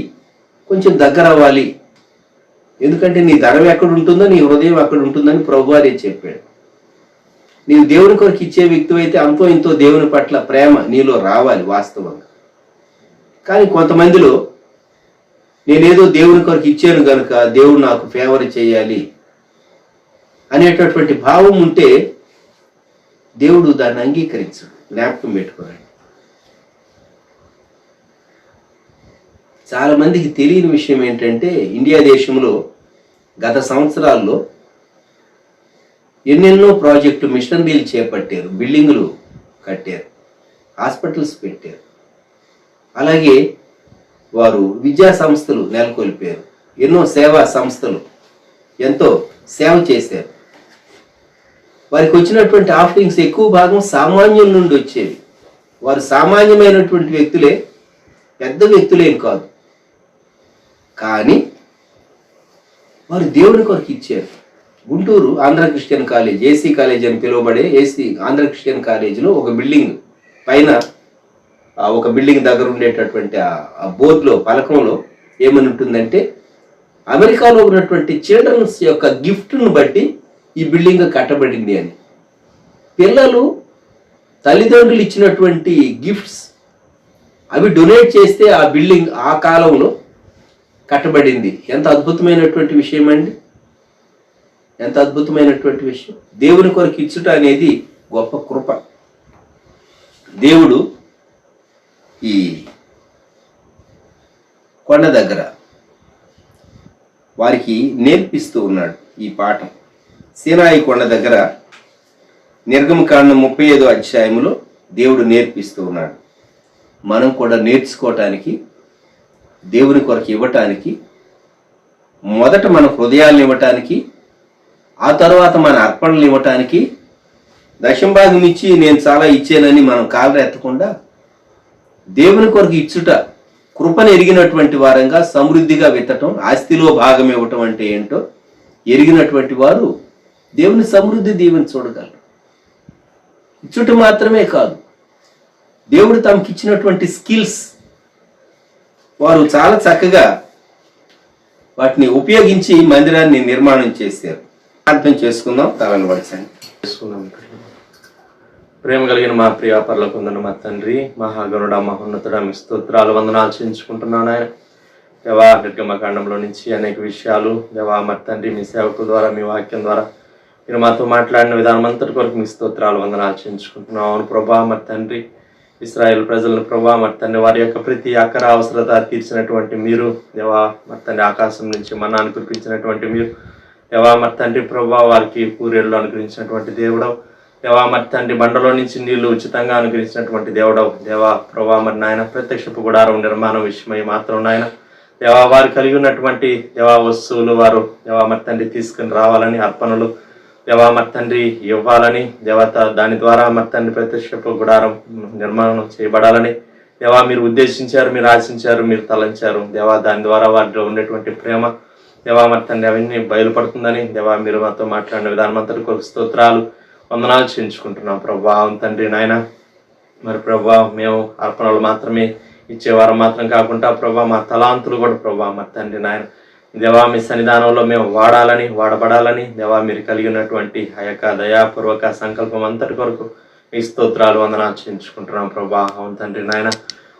కొంచెం దగ్గర అవ్వాలి. ఎందుకంటే నీ ధనం ఎక్కడ ఉంటుందో నీ హృదయం అక్కడ ఉంటుందని ప్రభువారే చెప్పాడు. నీవు దేవుని కొరకు ఇచ్చే వ్యక్తి అయితే అంతో ఇంతో దేవుని పట్ల ప్రేమ నీలో రావాలి వాస్తవంగా. కానీ కొంతమందిలో నేనేదో దేవుని కొరకు ఇచ్చాను కనుక దేవుడు నాకు ఫేవర్ చేయాలి అనేటటువంటి భావం ఉంటే దేవుడు దాన్ని అంగీకరించడు. జ్ఞాపకం పెట్టుకోవాలి. చాలా మందికి తెలియని విషయం ఏంటంటే ఇండియా దేశంలో గత సంవత్సరాల్లో ఎన్నెన్నో ప్రాజెక్టు మిషనరీలు చేపట్టారు, బిల్డింగులు కట్టారు, హాస్పిటల్స్ పెట్టారు. అలాగే వారు విద్యా సంస్థలు నెలకొల్పారు. ఎన్నో సేవా సంస్థలు ఎంతో సేవ చేశారు. వారికి వచ్చినటువంటి ఆఫరింగ్స్ ఎక్కువ భాగం సామాన్యుల నుండి వచ్చేవి. వారు సామాన్యమైనటువంటి వ్యక్తులే, పెద్ద వ్యక్తులేం కాదు. కానీ వారు దేవుని కొరకు ఇచ్చారు. Guntur Andhra Christian college, AC college అని పిలువబడే ఆంధ్ర క్రిస్టియన్ కాలేజీలో ఒక బిల్డింగ్ పైన ఒక బిల్డింగ్ దగ్గర ఉండేటటువంటి ఆ బోర్డులో పలకంలో ఏమని ఉంటుందంటే అమెరికాలో ఉన్నటువంటి చిల్డ్రన్స్ యొక్క గిఫ్ట్ను బట్టి ఈ బిల్డింగ్ కట్టబడింది అని. పిల్లలు తల్లిదండ్రులు ఇచ్చినటువంటి గిఫ్ట్స్ అవి డొనేట్ చేస్తే ఆ బిల్డింగ్ ఆ కాలంలో కట్టబడింది. ఎంత అద్భుతమైనటువంటి విషయం అండి, ఎంత అద్భుతమైనటువంటి విషయం. దేవుని కొరకు ఇచ్చుట అనేది గొప్ప కృప. దేవుడు ఈ కొండ దగ్గర వారికి నేర్పిస్తూ ఉన్నాడు ఈ పాఠం. సీనాయి కొండ దగ్గర నిర్గమకాండం 35వ అధ్యాయంలో దేవుడు నేర్పిస్తూ ఉన్నాడు. మనం కూడా నేర్చుకోవటానికి, దేవుని కొరకు ఇవ్వటానికి, మొదట మన హృదయాలను ఇవ్వటానికి, ఆ తర్వాత మన అర్పణలు ఇవ్వటానికి, దశంభాగం ఇచ్చి నేను చాలా ఇచ్చానని మనం కాళ్ళ ఎత్తకుండా దేవుని కొరకు ఇచ్చుట, కృపను ఎరిగినటువంటి వారంగా సమృద్ధిగా విత్తటం, ఆస్తిలో భాగం ఇవ్వటం అంటే ఏంటో ఎరిగినటువంటి వారు దేవుని సమృద్ధి దీవెని చూడగలరు. ఇచ్చుట మాత్రమే కాదు, దేవుడు తమకి ఇచ్చినటువంటి స్కిల్స్ వారు చాలా చక్కగా వాటిని ఉపయోగించి మందిరాన్ని నిర్మాణం చేశారు. అర్థం చేసుకుందాం. తలను వడిసండి చేసుకుందాం. ప్రేమ కలిగిన మా ప్రియ పరలోకమున్న మా తండ్రి, మహాగణుడ, మహోన్నతుడ, మీ స్తోత్రాలు వందనాలు చెల్లించుకుంటున్నాను. ఆయన దేవా, నిర్గమకాండంలో నుంచి అనేక విషయాలు దేవా మరి తండ్రి మీ సేవకుల ద్వారా, మీ వాక్యం ద్వారా మీరు మాతో మాట్లాడిన విధానం అంతటి కొరకు మీ స్తోత్రాలు వందనాలు చెల్లించుకుంటున్నాం. అవును ప్రభా, మరి తండ్రి ఇశ్రాయేల్ ప్రజలను ప్రభా మరి తండ్రి వారి యొక్క ప్రతి అక్కర అవసరత తీర్చినటువంటి మీరు దేవా, మరి తండ్రి ఆకాశం నుంచి మన్నాను కురిపించినటువంటి మీరు దేవా, మరి తండ్రి ప్రభా వారికి పూరేళ్ళు అనుగ్రహించినటువంటి దేవుడవు దేవా, మరి తండ్రి బండలో నుంచి నీళ్లు ఉచితంగా అనుగ్రహించినటువంటి దేవుడవు దేవా ప్రభా, మరి నాయన ప్రత్యక్షపు గుడారం నిర్మాణం విషయమై మాత్రం నాయన దేవా వారు కలిగి ఉన్నటువంటి దేవా వస్తువులు వారు దేవా మరి తండ్రి తీసుకుని రావాలని, అర్పణలు దేవా మరి తండ్రి ఇవ్వాలని, దేవత దాని ద్వారా మరి తండ్రి ప్రత్యక్షపు గుడారం నిర్మాణం చేయబడాలని దేవా మీరు ఉద్దేశించారు, మీరు ఆశించారు, మీరు తలంచారు దేవా. దాని ద్వారా వారిలో ఉండేటువంటి ప్రేమ దేవా మరి తండ్రి అవన్నీ బయలుపడుతుందని దేవా మీరు మాతో మాట్లాడిన విధానం అంతటి కొరకు స్తోత్రాలు వందనాలు చేయించుకుంటున్నాం ప్రభా. అవును తండ్రి నాయన మరి ప్రభా మేము అర్పణలు మాత్రమే ఇచ్చేవారు మాత్రం కాకుండా ప్రభా మా తలాంతులు కూడా ప్రభా మరి తండ్రి నాయన దేవా మీ సన్నిధానంలో మేము వాడబడాలని దేవా మీరు కలిగి ఉన్నటువంటి ఆ యొక్క దయాపూర్వక సంకల్పం అంతటి కొరకు మీ స్తోత్రాలు వందనాలు చేయించుకుంటున్నాం ప్రభా. అవును తండ్రి నాయన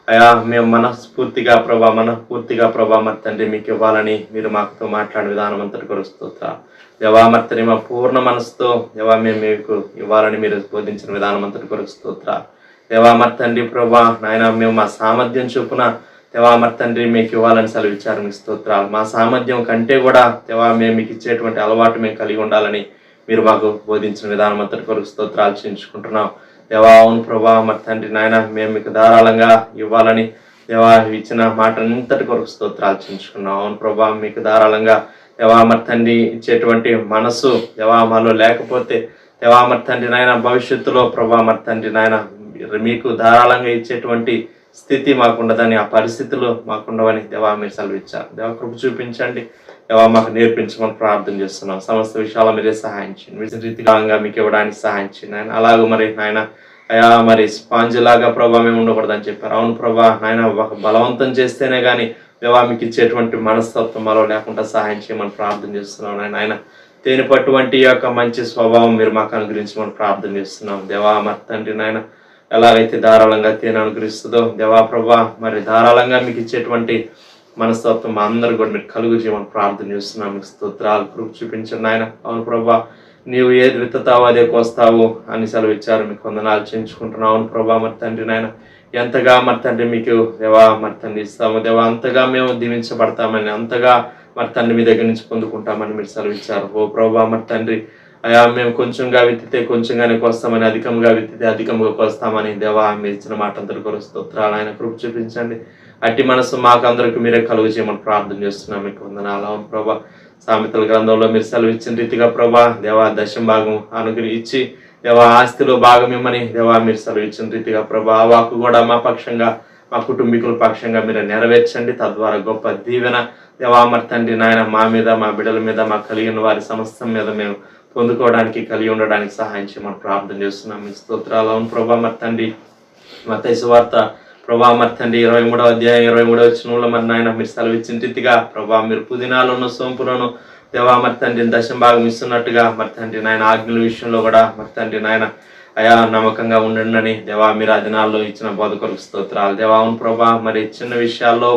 అయా మేము మనస్ఫూర్తిగా ప్రభా మరి తండ్రి మీకు ఇవ్వాలని మీరు మాతో మాట్లాడిన విధానం అంతటి కొరకు స్తోత్రాలు దేవా మరి తండ్రి మా పూర్ణ మనసుతో దేవా మేము మీకు ఇవ్వాలని మీరు బోధించిన విధానం అంతటి కొరకు స్తోత్రాలు దేవా మరి తండ్రి ప్రభా నాయన మేము మా సామర్థ్యం చొప్పున దేవా మరి తండ్రి మీకు ఇవ్వాలని సెలవిచ్చారు మీ స్తోత్రాలు. మా సామర్థ్యం కంటే కూడా దేవా మేము మీకు ఇచ్చేటువంటి అలవాటు మేము కలిగి ఉండాలని మీరు మాకు బోధించిన విధానం అంతటి కొరకు స్తోత్రాలు చేయించుకుంటున్నాం దేవా. అవును ప్రభా మరి తండ్రి నాయన మేము మీకు ధారాళంగా ఇవ్వాలని దేవా ఇచ్చిన మాట అంతటి కొరకు స్తోత్రాలు చేయించుకున్నాం. అవును ప్రభా మీకు ధారాళంగా దేవా మరి తండ్రి ఇచ్చేటువంటి మనసు దేవా మాలో లేకపోతే దేవా మరి తండ్రి నాయన భవిష్యత్తులో ప్రభా మరి తండ్రి నాయన మీకు ధారాళంగా ఇచ్చేటువంటి స్థితి మాకుండదని ఆ పరిస్థితులు మాకుండవని దేవా మీరు సెలవిచ్చారు. దేవా కృప చూపించండి దేవా మాకు నేర్పించమని ప్రార్థన చేస్తున్నాం. సమస్త విషయాలు మీరే సహాయం చేయండి. రీతిగా మీకు ఇవ్వడానికి సహాయం చేయండి ఆయన. అలాగూ మరి నాయన అయా మరి స్పాంజ్ లాగా ప్రభా మేము ఉండకూడదని చెప్పారు. అవును ప్రభా నాయన బలవంతం చేస్తేనే కానీ దేవా మీకు ఇచ్చేటువంటి మనస్తత్వం మాలో లేకుండా సహాయం చేయమని ప్రార్థన చేస్తున్నాం ఆయన. తేనె పట్టువంటి యొక్క మంచి స్వభావం మీరు మాకు అనుగ్రహించమని ప్రార్థన చేస్తున్నాం దేవా మరి తండ్రి నాయన. ఎలాగైతే ధారాళంగా తేనె అనుగ్రహిస్తుందో దేవా ప్రభా మరి ధారాళంగా మీకు ఇచ్చేటువంటి మనస్తత్వం మా అందరూ కూడా మీరు కలుగు చేయమని ప్రార్థన చేస్తున్నాం. మీకు స్తోత్రాలు కృప చూపించండి ఆయన. అవును ప్రభా నీవు ఏది విత్తుతావో అదే కోస్తావు అని సెలవిచ్చారు. మీకు వందనాలు చేయించుకుంటున్నావు. అవును ప్రభా మరి తండ్రి నాయన ఎంతగా మరి తండ్రి మీకు దేవా మరి తండ్రి ఇస్తాము దేవా అంతగా మేము దీవించబడతామని అంతగా మరి తండ్రి మీ దగ్గర నుంచి పొందుకుంటామని మీరు సెలవిచ్చారు. ఓ ప్రభా మరి తండ్రి అయా మేము కొంచెంగా విత్తితే కొంచెంగానే కోస్తామని అధికంగా విత్తితే అధికంగా కోస్తామని దేవా మీరు ఇచ్చిన మాట అందరి కొరకు స్తోత్రాలు ఆయన. కృప చూపించండి. అట్టి మనసు మాకు అందరికి మీరే కలుగు చేయమని ప్రార్థన చేస్తున్నాం. మీకు వందనాలు. అవును ప్రభా సామెతల గ్రంథంలో మీరు సెలవిచ్చిన రీతిగా ప్రభా దేవా దశం భాగం అనుగ్రహించి దేవా ఆస్తిలో భాగం ఇమ్మని దేవా మీరు సెలవిచ్చిన రీతిగా ప్రభా ఆ వాక్కు కూడా మా పక్షంగా మా కుటుంబీకుల పక్షంగా మీరు నెరవేర్చండి. తద్వారా గొప్ప దీవెన దేవా మరి తండ్రి నాయన మా మీద మా బిడ్డల మీద మా కలిగిన వారి సమస్తం మీద మేము పొందుకోవడానికి కలిగి ఉండడానికి సహాయం చేయమని ప్రార్థన చేస్తున్నాం. మీ స్తోత్రాలు. అవును ప్రభా మరి తండ్రి మత్తయి సువార్త ప్రభా మరి తండ్రి 23వ అధ్యాయం 23వ వచనంలో మరి నాయన మీరు సెలవిచ్చిన రీతిగా ప్రభా మీరు పుదీనాలను సోంపులను దేవా మరి తండ్రి దశం భాగం ఇస్తున్నట్టుగా మరి తండ్రి నాయన ఆజ్ఞల విషయంలో కూడా మరి తండ్రి నాయన అయా నమ్మకంగా ఉండండి దేవా మీరు ఆ దినాల్లో ఇచ్చిన బోధ కొరకు స్తోత్రాలు దేవా. అవును ప్రభా మరి చిన్న విషయాల్లో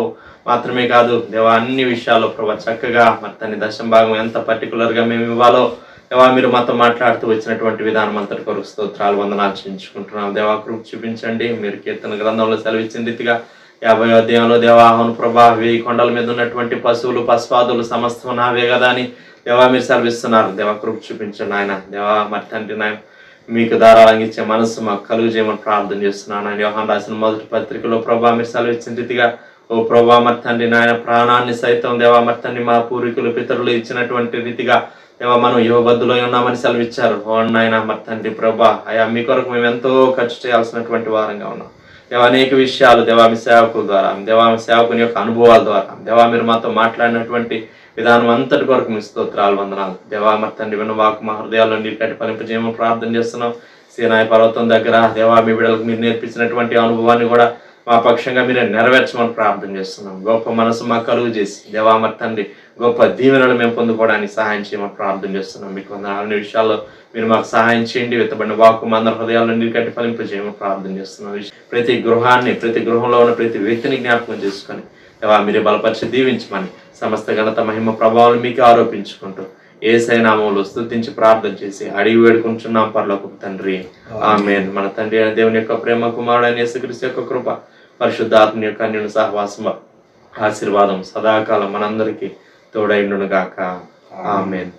మాత్రమే కాదు దేవా అన్ని విషయాల్లో ప్రభా చక్కగా మరి తండ్రి దశం భాగం ఎంత పర్టికులర్గా మేము ఇవ్వాలో దేవా మీరు మాతో మాట్లాడుతూ వచ్చినటువంటి విధానం అంతటి కొరకు స్తోత్రాలు వందనాలు చేయించుకుంటున్నాం. దేవా కృప చూపించండి. మీరు కీర్తన గ్రంథంలో సెలవిచ్చిన రీతిగా 50వ అధ్యాయంలో దేవా అవును ప్రభా 1000 కొండల మీద ఉన్నటువంటి పశువులు పశుపాదులు సమస్తం నావే కదా అని దేవా మీరు సెలవిస్తున్నారు. దేవా కృప చూపించండి ఆయన. దేవా మరి తండ్రి నాయన మీకు ధారాళంగా ఇచ్చే మనస్సు మాకు కలుగు చేయమని ప్రార్థన చేస్తున్నాను ఆయన. యోహాను రాసిన మొదటి పత్రికలో ప్రభా మీరు సెలవిచ్చిన రీతిగా ఓ ప్రభా మరి తండ్రి నాయన ప్రాణాన్ని సైతం దేవా మరి తండ్రి మా పూర్వీకులు పితరులు ఇచ్చినటువంటి రీతిగా దేవా మనం యువబద్దులో ఉన్నామని సెలవిచ్చారు. ఓ నాయన మరి తండ్రి ప్రభా అయా మీ కొరకు మేము ఎంతో ఖర్చు చేయాల్సినటువంటి వారంగా ఉన్నాం దేవా. అనేక విషయాలు దేవా మీ సేవకుల ద్వారా దేవా మీ సేవకుని యొక్క అనుభవాల ద్వారా దేవా మీరు మాతో మాట్లాడినటువంటి విధానం అంతటి కొరకు మీ స్తోత్రాలు వందనాలు దేవా. మరి తండ్రి విన్న వాకు మా హృదయాల్లో నీరు కట్టి ఫలింపజేయమని ప్రార్థన చేస్తున్నాం. సీనాయి పర్వతం దగ్గర దేవా మీ బిడ్డలకు మీరు నేర్పించినటువంటి అనుభవాన్ని కూడా మా పక్షంగా మీరే నెరవేర్చమని ప్రార్థన చేస్తున్నాం. గొప్ప మనసు మాకు కలుగు చేసి దేవా మరి తండ్రి గొప్ప దీవెనలు మేము పొందుకోవడానికి సహాయం చేయమని ప్రార్థన చేస్తున్నాం. మీకు అన్ని విషయాల్లో మీరు మాకు సహాయం చేయండి. విత్తబడిన వాక్కు మా అందరి హృదయాల్లో నీరు కట్టి ఫలింపజేయమని ప్రార్థన చేస్తున్నాం. ప్రతి గృహాన్ని ప్రతి గృహంలో ఉన్న ప్రతి వ్యక్తిని జ్ఞాపకం చేసుకొని దేవా మీరే బలపరిచి దీవించమని సమస్త ఘనత మహిమ ప్రభావాలు మీకు ఆరోపించుకుంటూ యేసయ్య నామములో స్తుతించి ప్రార్థన చేసి అడిగి వేడుకుంటున్నాం పరలోకపు తండ్రి ఆమేన్. మన తండ్రి అయిన దేవుని యొక్క ప్రేమ కుమారుడైన యేసుక్రీస్తు యొక్క కృప పరిశుద్ధాత్మ యొక్క అన్యోన్య సహవాసం ఆశీర్వాదం సదాకాలం మనందరికీ తోడైండును గాక ఆమేన్.